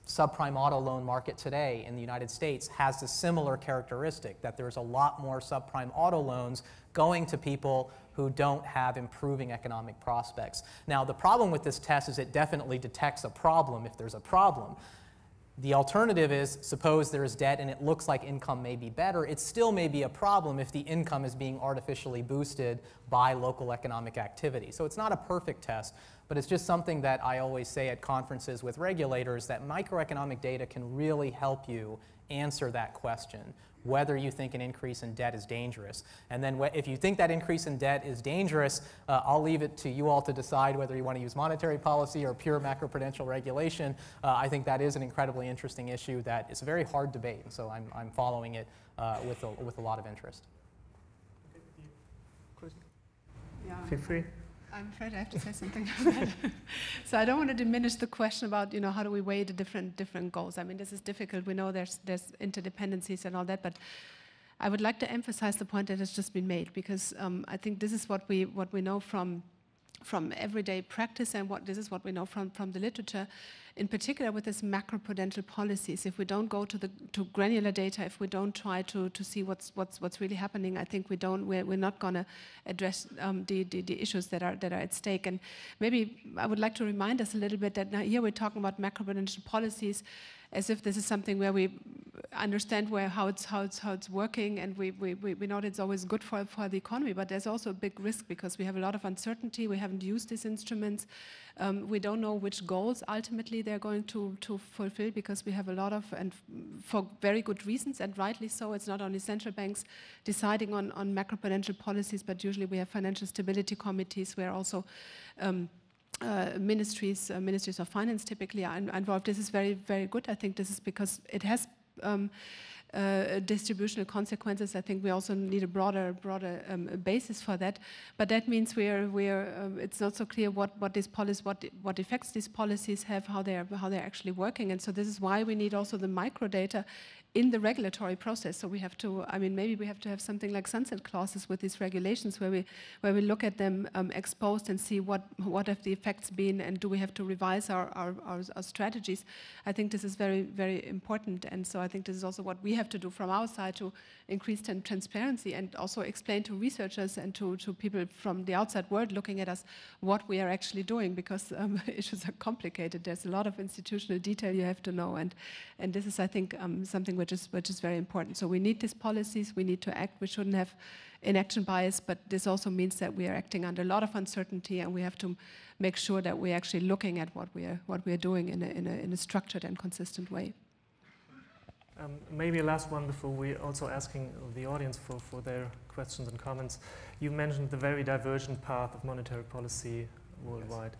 S5: subprime auto loan market today in the United States has a similar characteristic, that there's a lot more subprime auto loans going to people who don't have improving economic prospects. Now, the problem with this test is it definitely detects a problem if there's a problem. The alternative is, suppose there is debt and it looks like income may be better, it still may be a problem if the income is being artificially boosted by local economic activity. So it's not a perfect test, but it's just something that I always say at conferences with regulators, that microeconomic data can really help you answer that question, whether you think an increase in debt is dangerous. And then if you think that increase in debt is dangerous, I'll leave it to you all to decide whether you want to use monetary policy or pure macroprudential regulation. I think that is an incredibly interesting issue that is a very hard debate, and so I'm following it with a lot of interest.
S2: Yeah.
S1: Feel free.
S2: I'm afraid I have to say something about that. So I don't want to diminish the question about, you know, how do we weigh the different goals. I mean, this is difficult. We know there's interdependencies and all that, but I would like to emphasize the point that has just been made, because I think this is what we know from everyday practice, and this is what we know from the literature, in particular with this macroprudential policies. If we don't go to granular data, if we don't try to see what's really happening, I think we're not going to address the issues that are at stake. And maybe I would like to remind us a little bit that now here we're talking about macroprudential policies as if this is something where we understand how it's working, and we know that it's always good for the economy, but there's also a big risk because we have a lot of uncertainty. We haven't used these instruments. We don't know which goals ultimately they're going to fulfill, because we have a lot of, and for very good reasons, and rightly so, it's not only central banks deciding on macroprudential policies, but usually we have financial stability committees where also ministries of finance typically are involved. This is very, very good. I think this is because it has distributional consequences. I think we also need a broader basis for that. But that means it's not so clear what effects these policies have, how they're actually working. And so this is why we need also the micro data in the regulatory process. So we have to, I mean, maybe we have to have something like sunset clauses with these regulations where we look at them exposed and see what have the effects been, and do we have to revise our strategies. I think this is very, very important. And so I think this is also what we have to do from our side to increase transparency, and also explain to researchers and to people from the outside world looking at us what we are actually doing, because issues are complicated. There's a lot of institutional detail you have to know, and this is, I think, something which is very important. So we need these policies, we need to act. We shouldn't have inaction bias, but this also means that we are acting under a lot of uncertainty, and we have to make sure that we're actually looking at what we are doing in a structured and consistent way.
S1: Maybe a last one before we're also asking the audience for their questions and comments. You mentioned the very divergent path of monetary policy worldwide,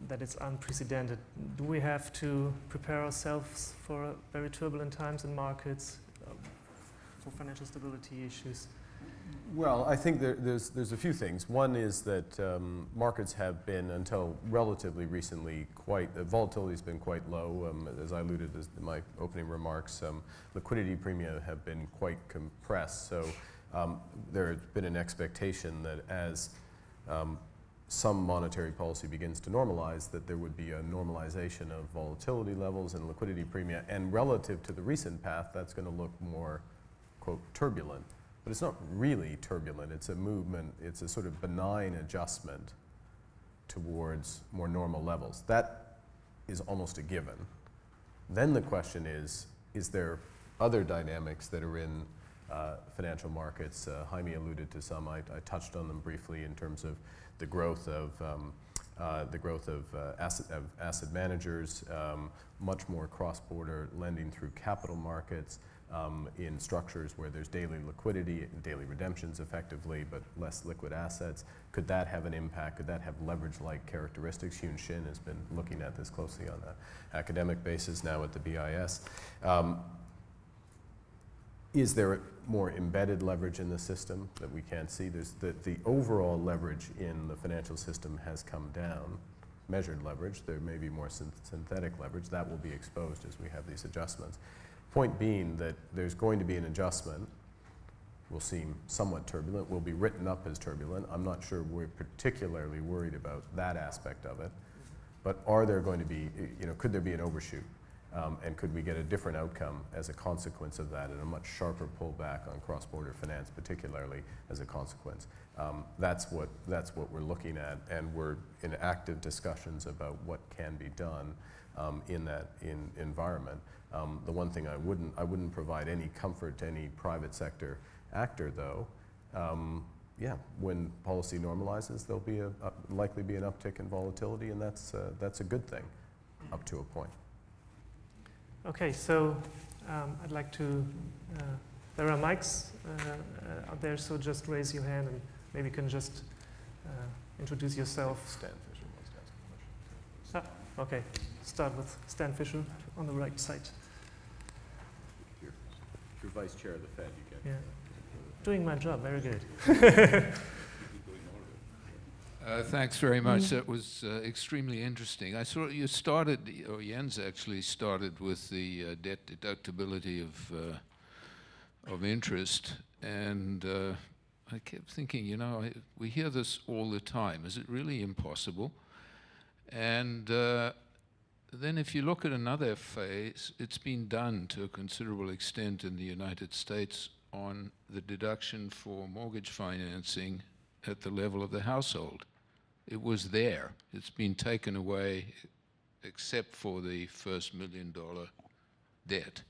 S1: that it's unprecedented. Do we have to prepare ourselves for very turbulent times in markets, for financial stability issues?
S3: Well, I think there's a few things. One is that markets have been, until relatively recently, volatility has been quite low. As I alluded in my opening remarks, liquidity premia have been quite compressed. So there's been an expectation that as some monetary policy begins to normalize, that there would be a normalization of volatility levels and liquidity premia. And relative to the recent path, that's going to look more, quote, turbulent. But it's not really turbulent. It's a movement. It's a sort of benign adjustment towards more normal levels. That is almost a given. Then the question is there other dynamics that are in financial markets? Jaime alluded to some. I touched on them briefly in terms of the growth of asset managers, much more cross-border lending through capital markets, in structures where there's daily liquidity, daily redemptions effectively, but less liquid assets. Could that have an impact? Could that have leverage-like characteristics? Hyun Shin has been looking at this closely on an academic basis now at the BIS. Is there more embedded leverage in the system that we can't see? There's the overall leverage in the financial system has come down, measured leverage. There may be more synthetic leverage. That will be exposed as we have these adjustments. Point being that there's going to be an adjustment, will seem somewhat turbulent, will be written up as turbulent. I'm not sure we're particularly worried about that aspect of it, but are there going to be, could there be an overshoot? And could we get a different outcome as a consequence of that, and a much sharper pullback on cross-border finance, particularly as a consequence? That's what we're looking at, and we're in active discussions about what can be done in that environment. The one thing I wouldn't provide any comfort to any private sector actor, though. Yeah, when policy normalizes, there'll be likely be an uptick in volatility, and that's a good thing, up to a point.
S1: Okay, so I'd like to. There are mics out there, so just raise your hand, and maybe you can just introduce yourself.
S3: Stan Fisher wants to ask a question.
S1: Okay, start with Stan Fisher on the right side.
S3: If you're vice chair of the Fed, you get.
S1: Yeah. Doing my job, very good.
S6: Thanks very much. That was extremely interesting. I saw you started, or Jens actually started with the debt deductibility of interest, and I kept thinking, we hear this all the time. Is it really impossible? And then if you look at another phase, it's been done to a considerable extent in the United States on the deduction for mortgage financing at the level of the household. It was there. It's been taken away except for the first $1 million debt.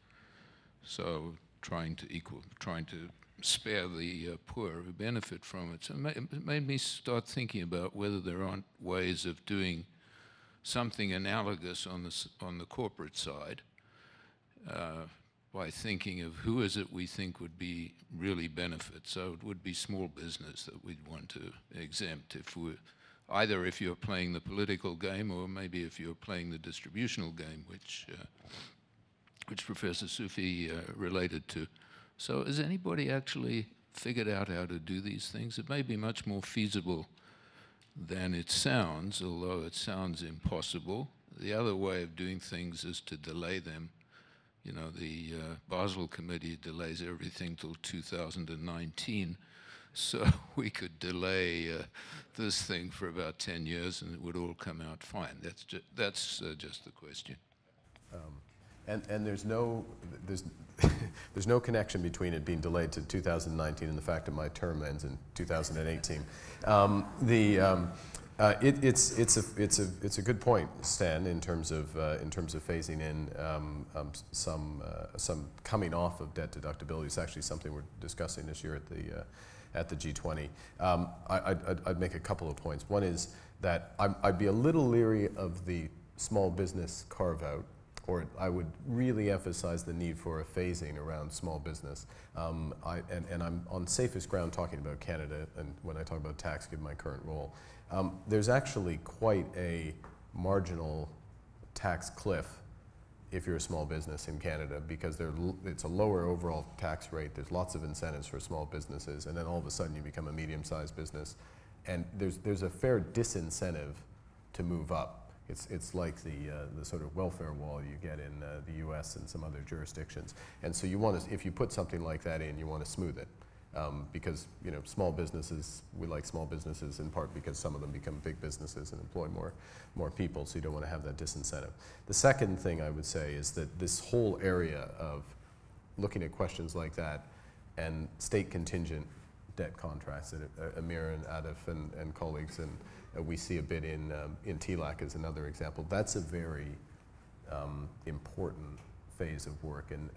S6: So trying to spare the poor who benefit from it. So it made me start thinking about whether there aren't ways of doing something analogous on the corporate side, by thinking of who is it we think would be really benefit. So it would be small business that we'd want to exempt either if you're playing the political game, or maybe if you're playing the distributional game, which Professor Sufi related to. So has anybody actually figured out how to do these things? It may be much more feasible than it sounds, although it sounds impossible. The other way of doing things is to delay them. The Basel Committee delays everything till 2019, so we could delay this thing for about 10 years and it would all come out fine. That's just the question.
S3: And there's no connection between it being delayed to 2019 and the fact that my term ends in 2018. It's a good point, Stan, in terms of phasing in some coming off of debt deductibility. It's actually something we're discussing this year at the G20. I'd make a couple of points. One is that I'd be a little leery of the small business carve-out, or I would really emphasize the need for a phasing around small business. And I'm on safest ground talking about Canada, and when I talk about tax, given my current role. There's actually quite a marginal tax cliff if you're a small business in Canada, because it's a lower overall tax rate. There's lots of incentives for small businesses, and then all of a sudden you become a medium-sized business. And there's a fair disincentive to move up. It's like the sort of welfare wall you get in the US and some other jurisdictions. And so you want to, if you put something like that in, you want to smooth it. Because small businesses, we like small businesses in part because some of them become big businesses and employ more people, so you don't want to have that disincentive. The second thing I would say is that this whole area of looking at questions like that and state contingent debt contracts that Amir and Adif and colleagues, and we see a bit in TLAC as another example, that's a very important phase of work. And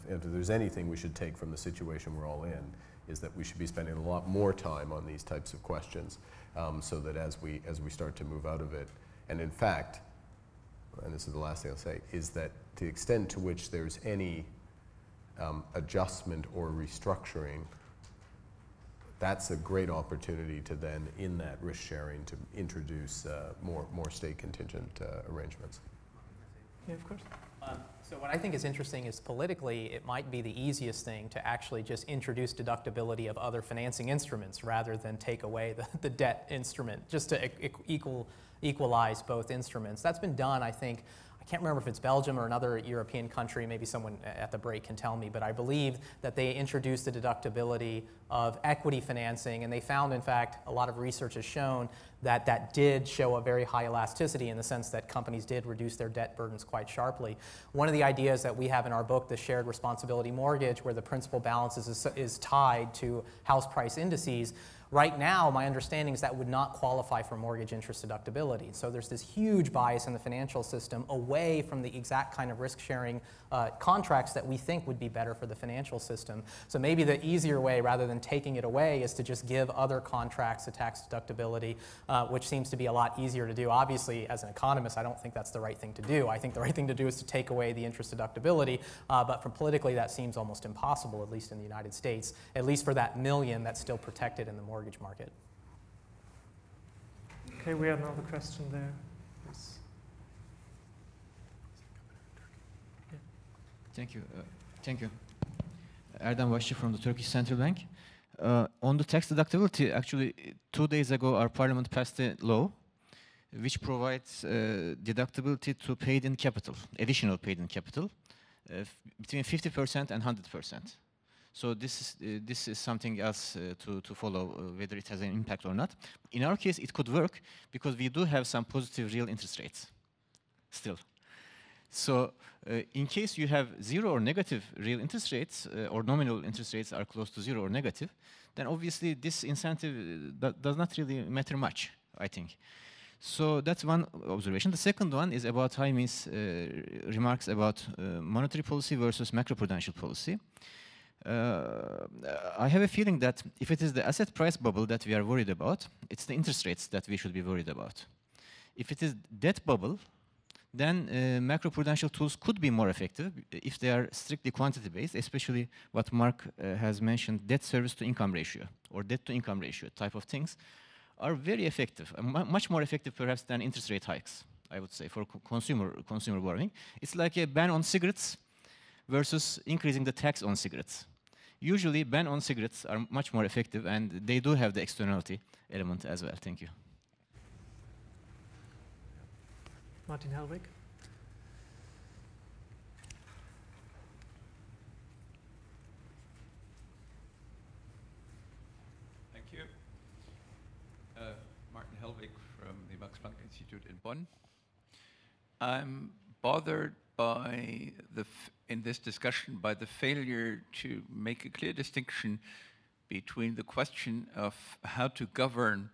S3: if there's anything we should take from the situation we're all in, is that we should be spending a lot more time on these types of questions, so that as we start to move out of it, and in fact, and this is the last thing I'll say, is that to the extent to which there's any adjustment or restructuring, that's a great opportunity to then, in that risk sharing, to introduce more state contingent arrangements.
S1: Yeah, of course.
S5: So what I think is interesting is politically, it might be the easiest thing to actually just introduce deductibility of other financing instruments rather than take away the debt instrument, just to equalize both instruments. That's been done, I think. I can't remember if it's Belgium or another European country, maybe someone at the break can tell me, but I believe that they introduced the deductibility of equity financing, and they found, in fact, a lot of research has shown that that did show a very high elasticity in the sense that companies did reduce their debt burdens quite sharply. One of the ideas that we have in our book, the shared responsibility mortgage, where the principal balance is tied to house price indices, right now, my understanding is that would not qualify for mortgage interest deductibility. So there's this huge bias in the financial system away from the exact kind of risk-sharing contracts that we think would be better for the financial system. So maybe the easier way, rather than taking it away, is to just give other contracts a tax deductibility, which seems to be a lot easier to do. Obviously, as an economist, I don't think that's the right thing to do. I think the right thing to do is to take away the interest deductibility, but from politically, that seems almost impossible, at least in the United States, at least for that million that's still protected in the mortgage market.
S1: Okay, we have another question there. Yes. Yeah.
S7: Thank you. Thank you. Erdem Başçı from the Turkish Central Bank. On the tax deductibility, actually, 2 days ago, our parliament passed a law which provides deductibility to paid-in capital, additional paid-in capital, between 50% and 100%. So this is something else to follow, whether it has an impact or not. In our case, it could work because we do have some positive real interest rates still. So in case you have zero or negative real interest rates, or nominal interest rates are close to zero or negative, then obviously this incentive does not really matter much, I think. So that's one observation. The second one is about Jaime's remarks about monetary policy versus macroprudential policy. I have a feeling that if it is the asset price bubble that we are worried about, it's the interest rates that we should be worried about. If it is debt bubble, then macroprudential tools could be more effective if they are strictly quantity-based, especially what Mark has mentioned, debt service to income ratio or debt to income ratio type of things are very effective, much more effective perhaps than interest rate hikes, I would say, for consumer borrowing. It's like a ban on cigarettes versus increasing the tax on cigarettes. Usually, ban on cigarettes are much more effective, and they do have the externality element as well. Thank you.
S1: Martin Helwig.
S8: Thank you. Martin Helwig from the Max Planck Institute in Bonn. I'm bothered by in this discussion by the failure to make a clear distinction between the question of how to govern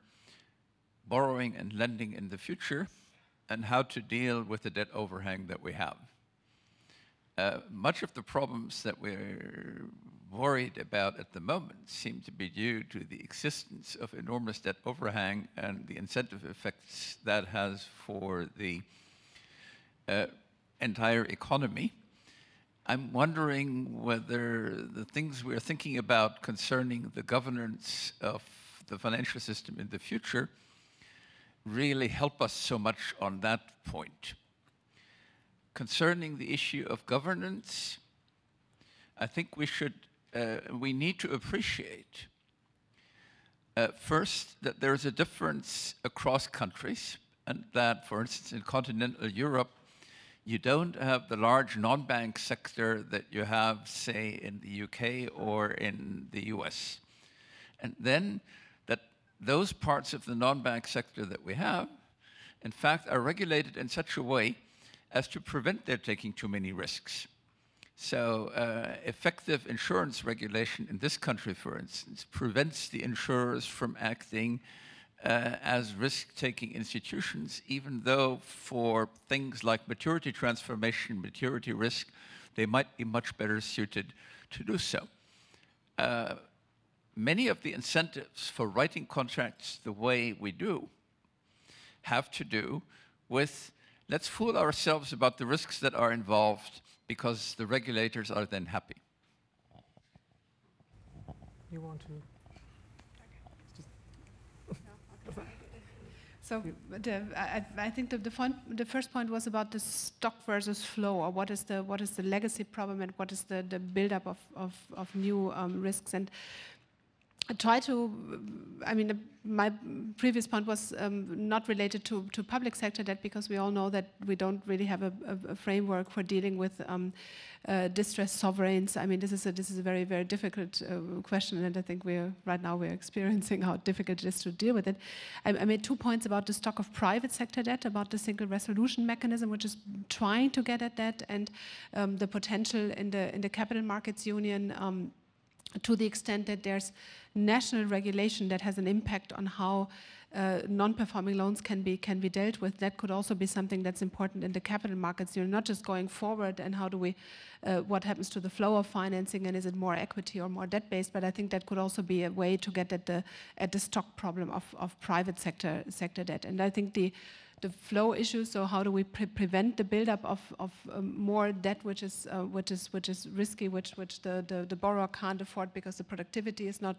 S8: borrowing and lending in the future and how to deal with the debt overhang that we have. Much of the problems that we're worried about at the moment seem to be due to the existence of enormous debt overhang and the incentive effects that has for the entire economy. I'm wondering whether the things we're thinking about concerning the governance of the financial system in the future really help us so much on that point. Concerning the issue of governance, I think we need to appreciate first that there is a difference across countries, and that, for instance, in continental Europe, you don't have the large non-bank sector that you have, say, in the UK or in the US. And then that those parts of the non-bank sector that we have, in fact, are regulated in such a way as to prevent their taking too many risks. So effective insurance regulation in this country, for instance, prevents the insurers from acting as risk-taking institutions, even though for things like maturity transformation, maturity risk, they might be much better suited to do so. Many of the incentives for writing contracts the way we do have to do with, let's fool ourselves about the risks that are involved because the regulators are then happy.
S1: You want to?
S2: So I think the first point was about the stock versus flow, or what is the legacy problem and what is the buildup of new risks. And try to, I mean, my previous point was not related to public sector debt, because we all know that we don't really have a framework for dealing with distressed sovereigns. I mean, this is a very, very difficult question, and I think right now we're experiencing how difficult it is to deal with it. I made 2 points about the stock of private sector debt, about the single resolution mechanism, which is trying to get at that, and the potential in the capital markets union, to the extent that there's national regulation that has an impact on how non-performing loans can be dealt with. That could also be something that's important in the capital markets. You're not just going forward and how do we, what happens to the flow of financing, and is it more equity or more debt-based? But I think that could also be a way to get at the stock problem of private sector debt. And I think the flow issue, so how do we prevent the buildup of more debt, which is risky, which the borrower can't afford because the productivity is not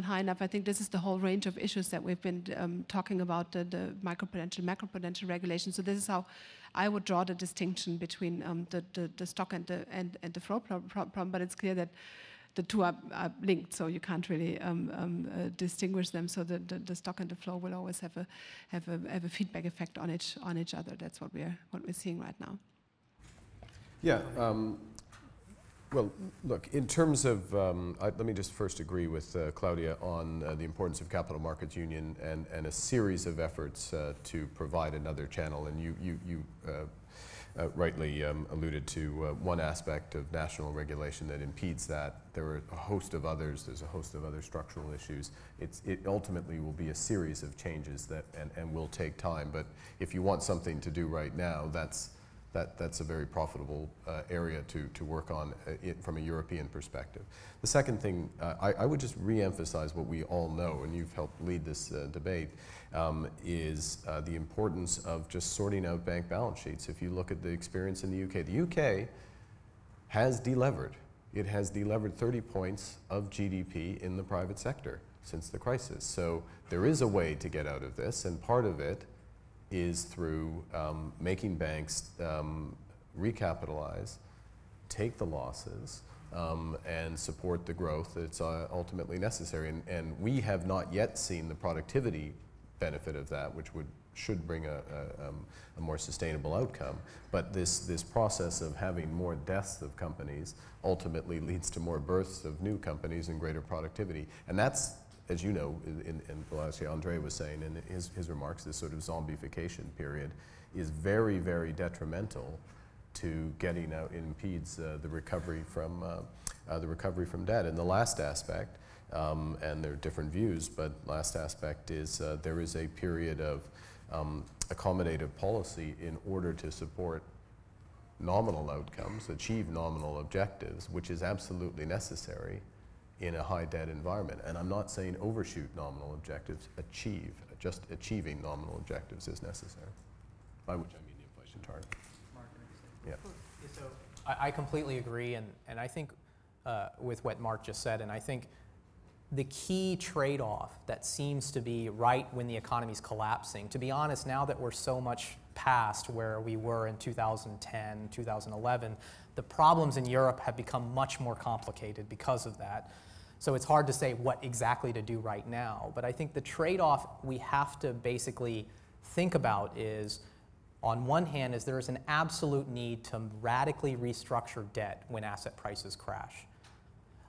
S2: high enough. I think this is the whole range of issues that we've been talking about, the microprudential, macroprudential regulation. So this is how I would draw the distinction between the stock and the flow problem. But it's clear that the two are linked, so you can't really distinguish them. So the stock and the flow will always have a feedback effect on each other. That's what we're seeing right now.
S3: Yeah. Well, look, in terms of, let me just first agree with Claudia on the importance of capital markets union and a series of efforts to provide another channel. And you rightly alluded to one aspect of national regulation that impedes that. There are a host of others. There's a host of other structural issues. It ultimately will be a series of changes that and will take time. But if you want something to do right now, that's a very profitable area to work on from a European perspective. The second thing, I would just re-emphasize what we all know, and you've helped lead this debate, is the importance of just sorting out bank balance sheets. If you look at the experience in the UK has delevered. It has delevered 30 points of GDP in the private sector since the crisis. So there is a way to get out of this, and part of it is through making banks recapitalize, take the losses, and support the growth that's ultimately necessary. And we have not yet seen the productivity benefit of that, which should bring a more sustainable outcome. But this process of having more deaths of companies ultimately leads to more births of new companies and greater productivity. And that's, as you know, as Andre was saying in his remarks, this sort of zombification period is very, very detrimental to getting out, impedes the recovery from debt. And the last aspect, and there are different views, but last aspect is there is a period of accommodative policy in order to support nominal outcomes, achieve nominal objectives, which is absolutely necessary in a high debt environment. And I'm not saying overshoot nominal objectives, just achieving nominal objectives is necessary, by which I mean the inflation target. Yeah.
S5: So I completely agree, and I think with what Mark just said, and I think the key trade-off that seems to be right when the economy's collapsing, to be honest, now that we're so much past where we were in 2010, 2011, the problems in Europe have become much more complicated because of that. So it's hard to say what exactly to do right now. But I think the trade-off we have to basically think about is, on one hand, is there is an absolute need to radically restructure debt when asset prices crash.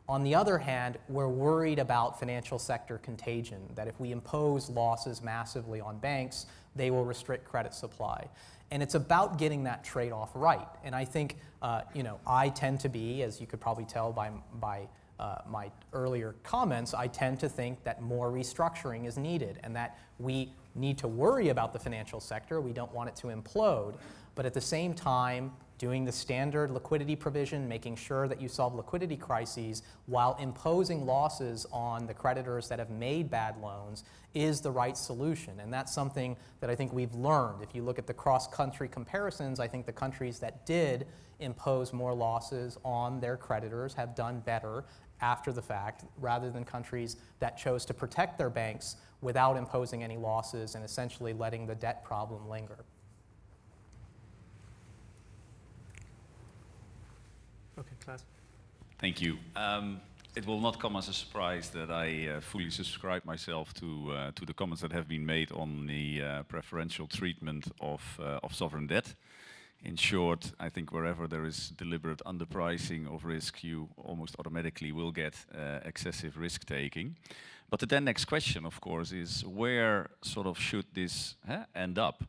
S5: On the other hand, we're worried about financial sector contagion, that if we impose losses massively on banks, they will restrict credit supply. And it's about getting that trade-off right. And I think, I tend to be, as you could probably tell by my earlier comments, I tend to think that more restructuring is needed and that we need to worry about the financial sector. We don't want it to implode. But at the same time, doing the standard liquidity provision, making sure that you solve liquidity crises while imposing losses on the creditors that have made bad loans is the right solution. And that's something that I think we've learned. If you look at the cross-country comparisons, I think the countries that did impose more losses on their creditors have done better after the fact, rather than countries that chose to protect their banks without imposing any losses and essentially letting the debt problem linger.
S1: Okay, Klaas.
S9: Thank you. It will not come as a surprise that I fully subscribe myself to the comments that have been made on the preferential treatment of sovereign debt. In short, I think wherever there is deliberate underpricing of risk, you almost automatically will get excessive risk taking. But the then next question, of course, is where sort of should this end up?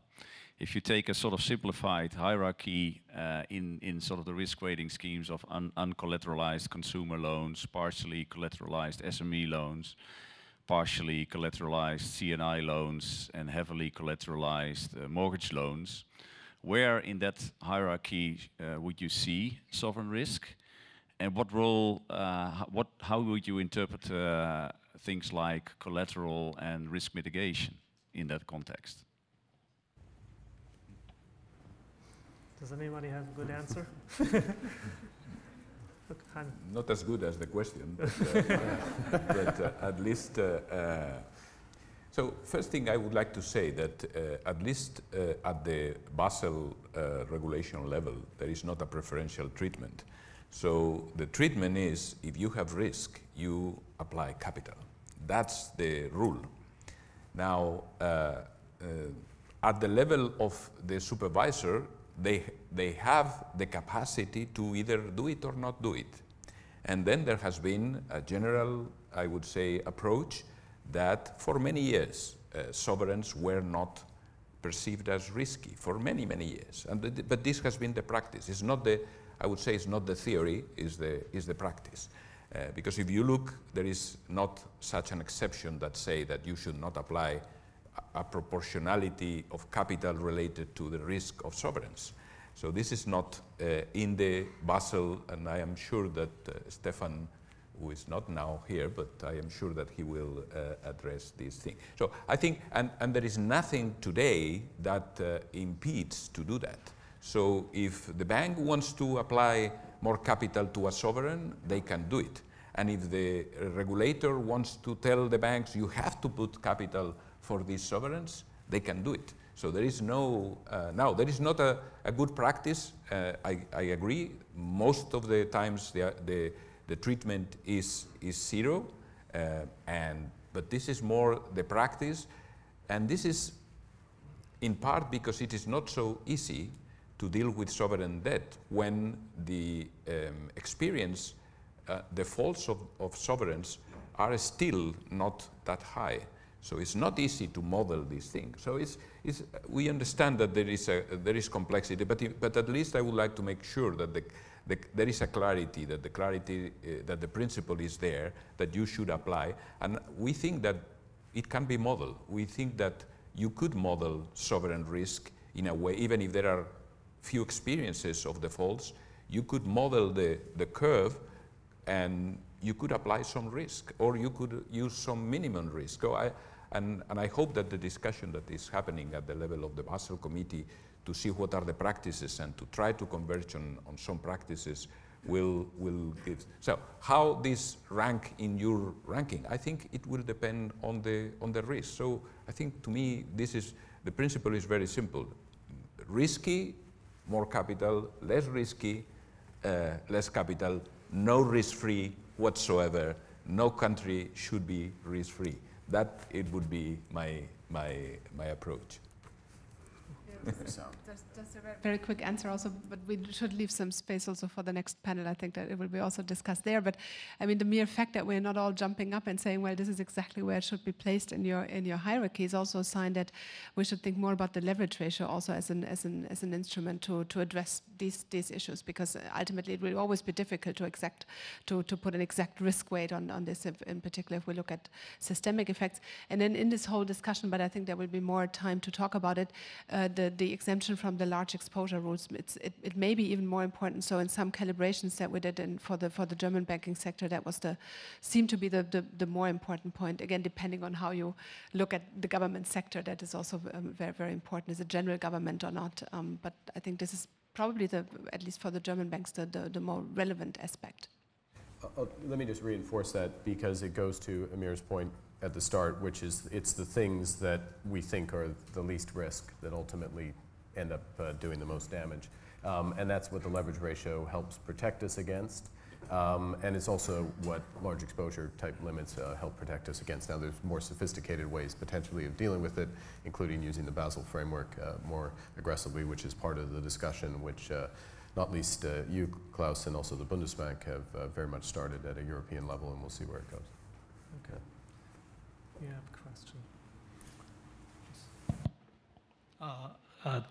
S9: If you take a sort of simplified hierarchy in sort of the risk weighting schemes of uncollateralized consumer loans, partially collateralized SME loans, partially collateralized CNI loans, and heavily collateralized mortgage loans, where in that hierarchy would you see sovereign risk, and what role, how would you interpret things like collateral and risk mitigation in that context?
S1: Does anybody have a good answer?
S4: Not as good as the question, but at least. So first thing I would like to say that at least at the Basel regulation level, there is not a preferential treatment. So the treatment is if you have risk, you apply capital. That's the rule. Now, at the level of the supervisor, they have the capacity to either do it or not do it. And then there has been a general, I would say, approach that for many years sovereigns were not perceived as risky for many, many years. But this has been the practice. It's not the, I would say, it's not the theory, is the practice. Because if you look, there is not such an exception that say that you should not apply a proportionality of capital related to the risk of sovereigns. So this is not in the Basel, and I am sure that Stefan, who is not now here, but I am sure that he will address this thing. So I think, and there is nothing today that impedes to do that. So if the bank wants to apply more capital to a sovereign, they can do it. And if the regulator wants to tell the banks, you have to put capital for these sovereigns, they can do it. So there is no, now there is not a good practice. I agree. Most of the times the treatment is zero, but this is more the practice, and this is in part because it is not so easy to deal with sovereign debt when the experience, defaults of sovereigns are still not that high. So it's not easy to model these things. So we understand that there is complexity, but at least I would like to make sure that there is a clarity, that the principle is there, that you should apply. And we think that it can be modeled. We think that you could model sovereign risk in a way, even if there are few experiences of defaults, you could model the curve and you could apply some risk, or you could use some minimum risk. So and I hope that the discussion that is happening at the level of the Basel Committee to see what are the practices and to try to converge on some practices will give. So how this rank in your ranking? I think it will depend on the risk. So I think to me the principle is very simple. Risky, more capital; less risky, less capital; no risk-free whatsoever. No country should be risk-free. That it would be my approach.
S2: Just a very quick answer also, but we should leave some space also for the next panel. I think that it will be also discussed there. But I mean, the mere fact that we're not all jumping up and saying, well, this is exactly where it should be placed in your hierarchy is also a sign that we should think more about the leverage ratio also as an instrument to address these issues, because ultimately it will always be difficult to put an exact risk weight on this, in particular if we look at systemic effects. And then in this whole discussion, but I think there will be more time to talk about it, the exemption from the large exposure rules, it may be even more important. So in some calibrations that we did for the German banking sector, that was seemed to be the more important point. Again, depending on how you look at the government sector, that is also very, very important. Is it general government or not? But I think this is probably at least for the German banks, the more relevant aspect.
S3: Let me just reinforce that, because it goes to Amir's point at the start, which is it's the things that we think are the least risk that ultimately end up doing the most damage. And that's what the leverage ratio helps protect us against. And it's also what large exposure type limits help protect us against. Now there's more sophisticated ways potentially of dealing with it, including using the Basel framework more aggressively, which is part of the discussion, which not least you, Klaus, and also the Bundesbank have very much started at a European level, and we'll see where it goes.
S1: Okay. You have a question.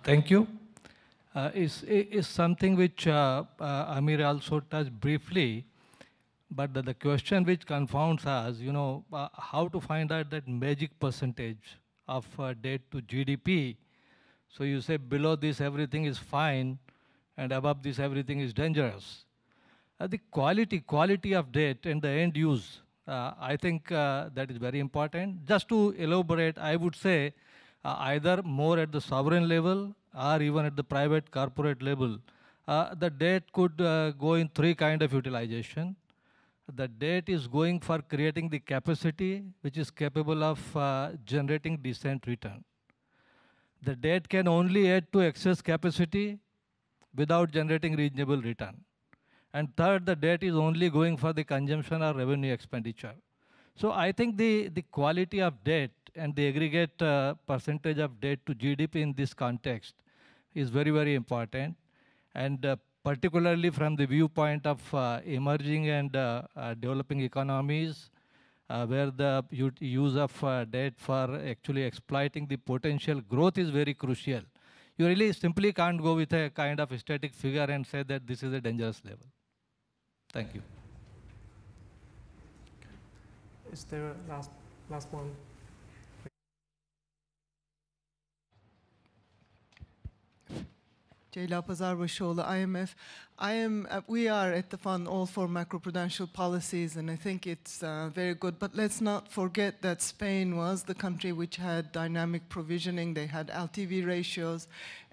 S10: Thank you. Is something which Amir also touched briefly, but the question which confounds us, you know, how to find out that magic percentage of debt to GDP. So you say below this everything is fine, and above this everything is dangerous. The quality of debt and the end use, I think that is very important. Just to elaborate, I would say either more at the sovereign level or even at the private corporate level, the debt could go in three kinds of utilization. The debt is going for creating the capacity which is capable of generating decent return. The debt can only add to excess capacity without generating reasonable return. And third, the debt is only going for the consumption or revenue expenditure. So I think the quality of debt and the aggregate percentage of debt to GDP in this context is very, very important. And particularly from the viewpoint of emerging and developing economies, where the use of debt for actually exploiting the potential growth is very crucial. You really simply can't go with a kind of static figure and say that this is a dangerous level. Thank you.
S1: Is there a last one?
S11: Ceyla Pazarbaşoğlu, IMF. We are at the fund all for macroprudential policies, and I think it's very good. But let's not forget that Spain was the country which had dynamic provisioning. They had LTV ratios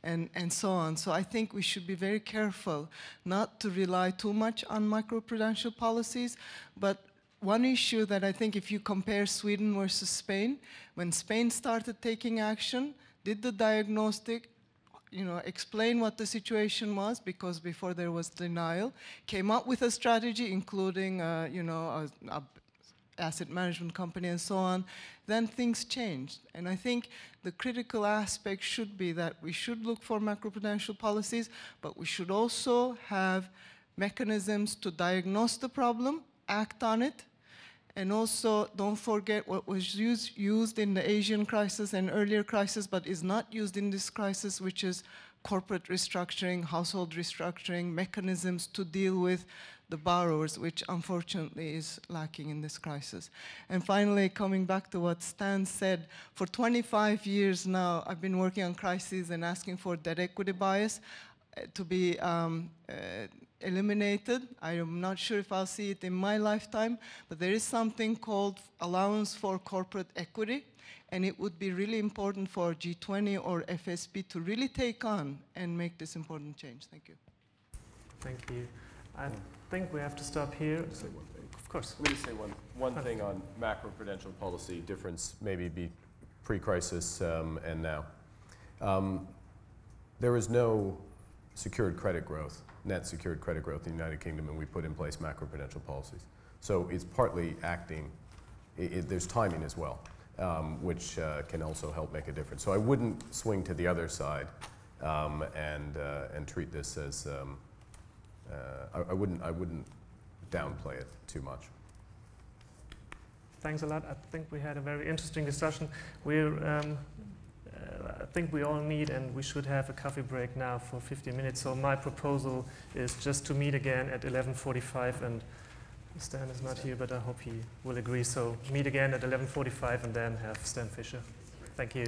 S11: and so on. So I think we should be very careful not to rely too much on macroprudential policies. But one issue that I think if you compare Sweden versus Spain, when Spain started taking action, did the diagnostic, explain what the situation was, because before there was denial, came up with a strategy, including, a asset management company and so on, then things changed. And I think the critical aspect should be that we should look for macroprudential policies, but we should also have mechanisms to diagnose the problem, act on it, and also don't forget what was used in the Asian crisis and earlier crisis, but is not used in this crisis, which is corporate restructuring, household restructuring, mechanisms to deal with the borrowers, which unfortunately is lacking in this crisis. And finally, coming back to what Stan said, for 25 years now, I've been working on crises and asking for debt equity bias to be eliminated. I am not sure if I'll see it in my lifetime, but there is something called allowance for corporate equity, and it would be really important for G20 or FSB to really take on and make this important change. Thank you.
S1: Thank you. I think we have to stop here.
S3: Say one thing.
S1: Of course.
S3: Let me say one thing on macroprudential policy difference, maybe be pre-crisis and now. There was no secured credit growth, net secured credit growth in the United Kingdom, and we put in place macroprudential policies. So it's partly acting, there's timing as well, which can also help make a difference. So I wouldn't swing to the other side and treat this as, I wouldn't downplay it too much.
S1: Thanks a lot. I think we had a very interesting discussion. I think we all need and we should have a coffee break now for 15 minutes. So my proposal is just to meet again at 11:45, and Stan is not here, but I hope he will agree. So meet again at 11:45 and then have Stan Fischer. Thank you.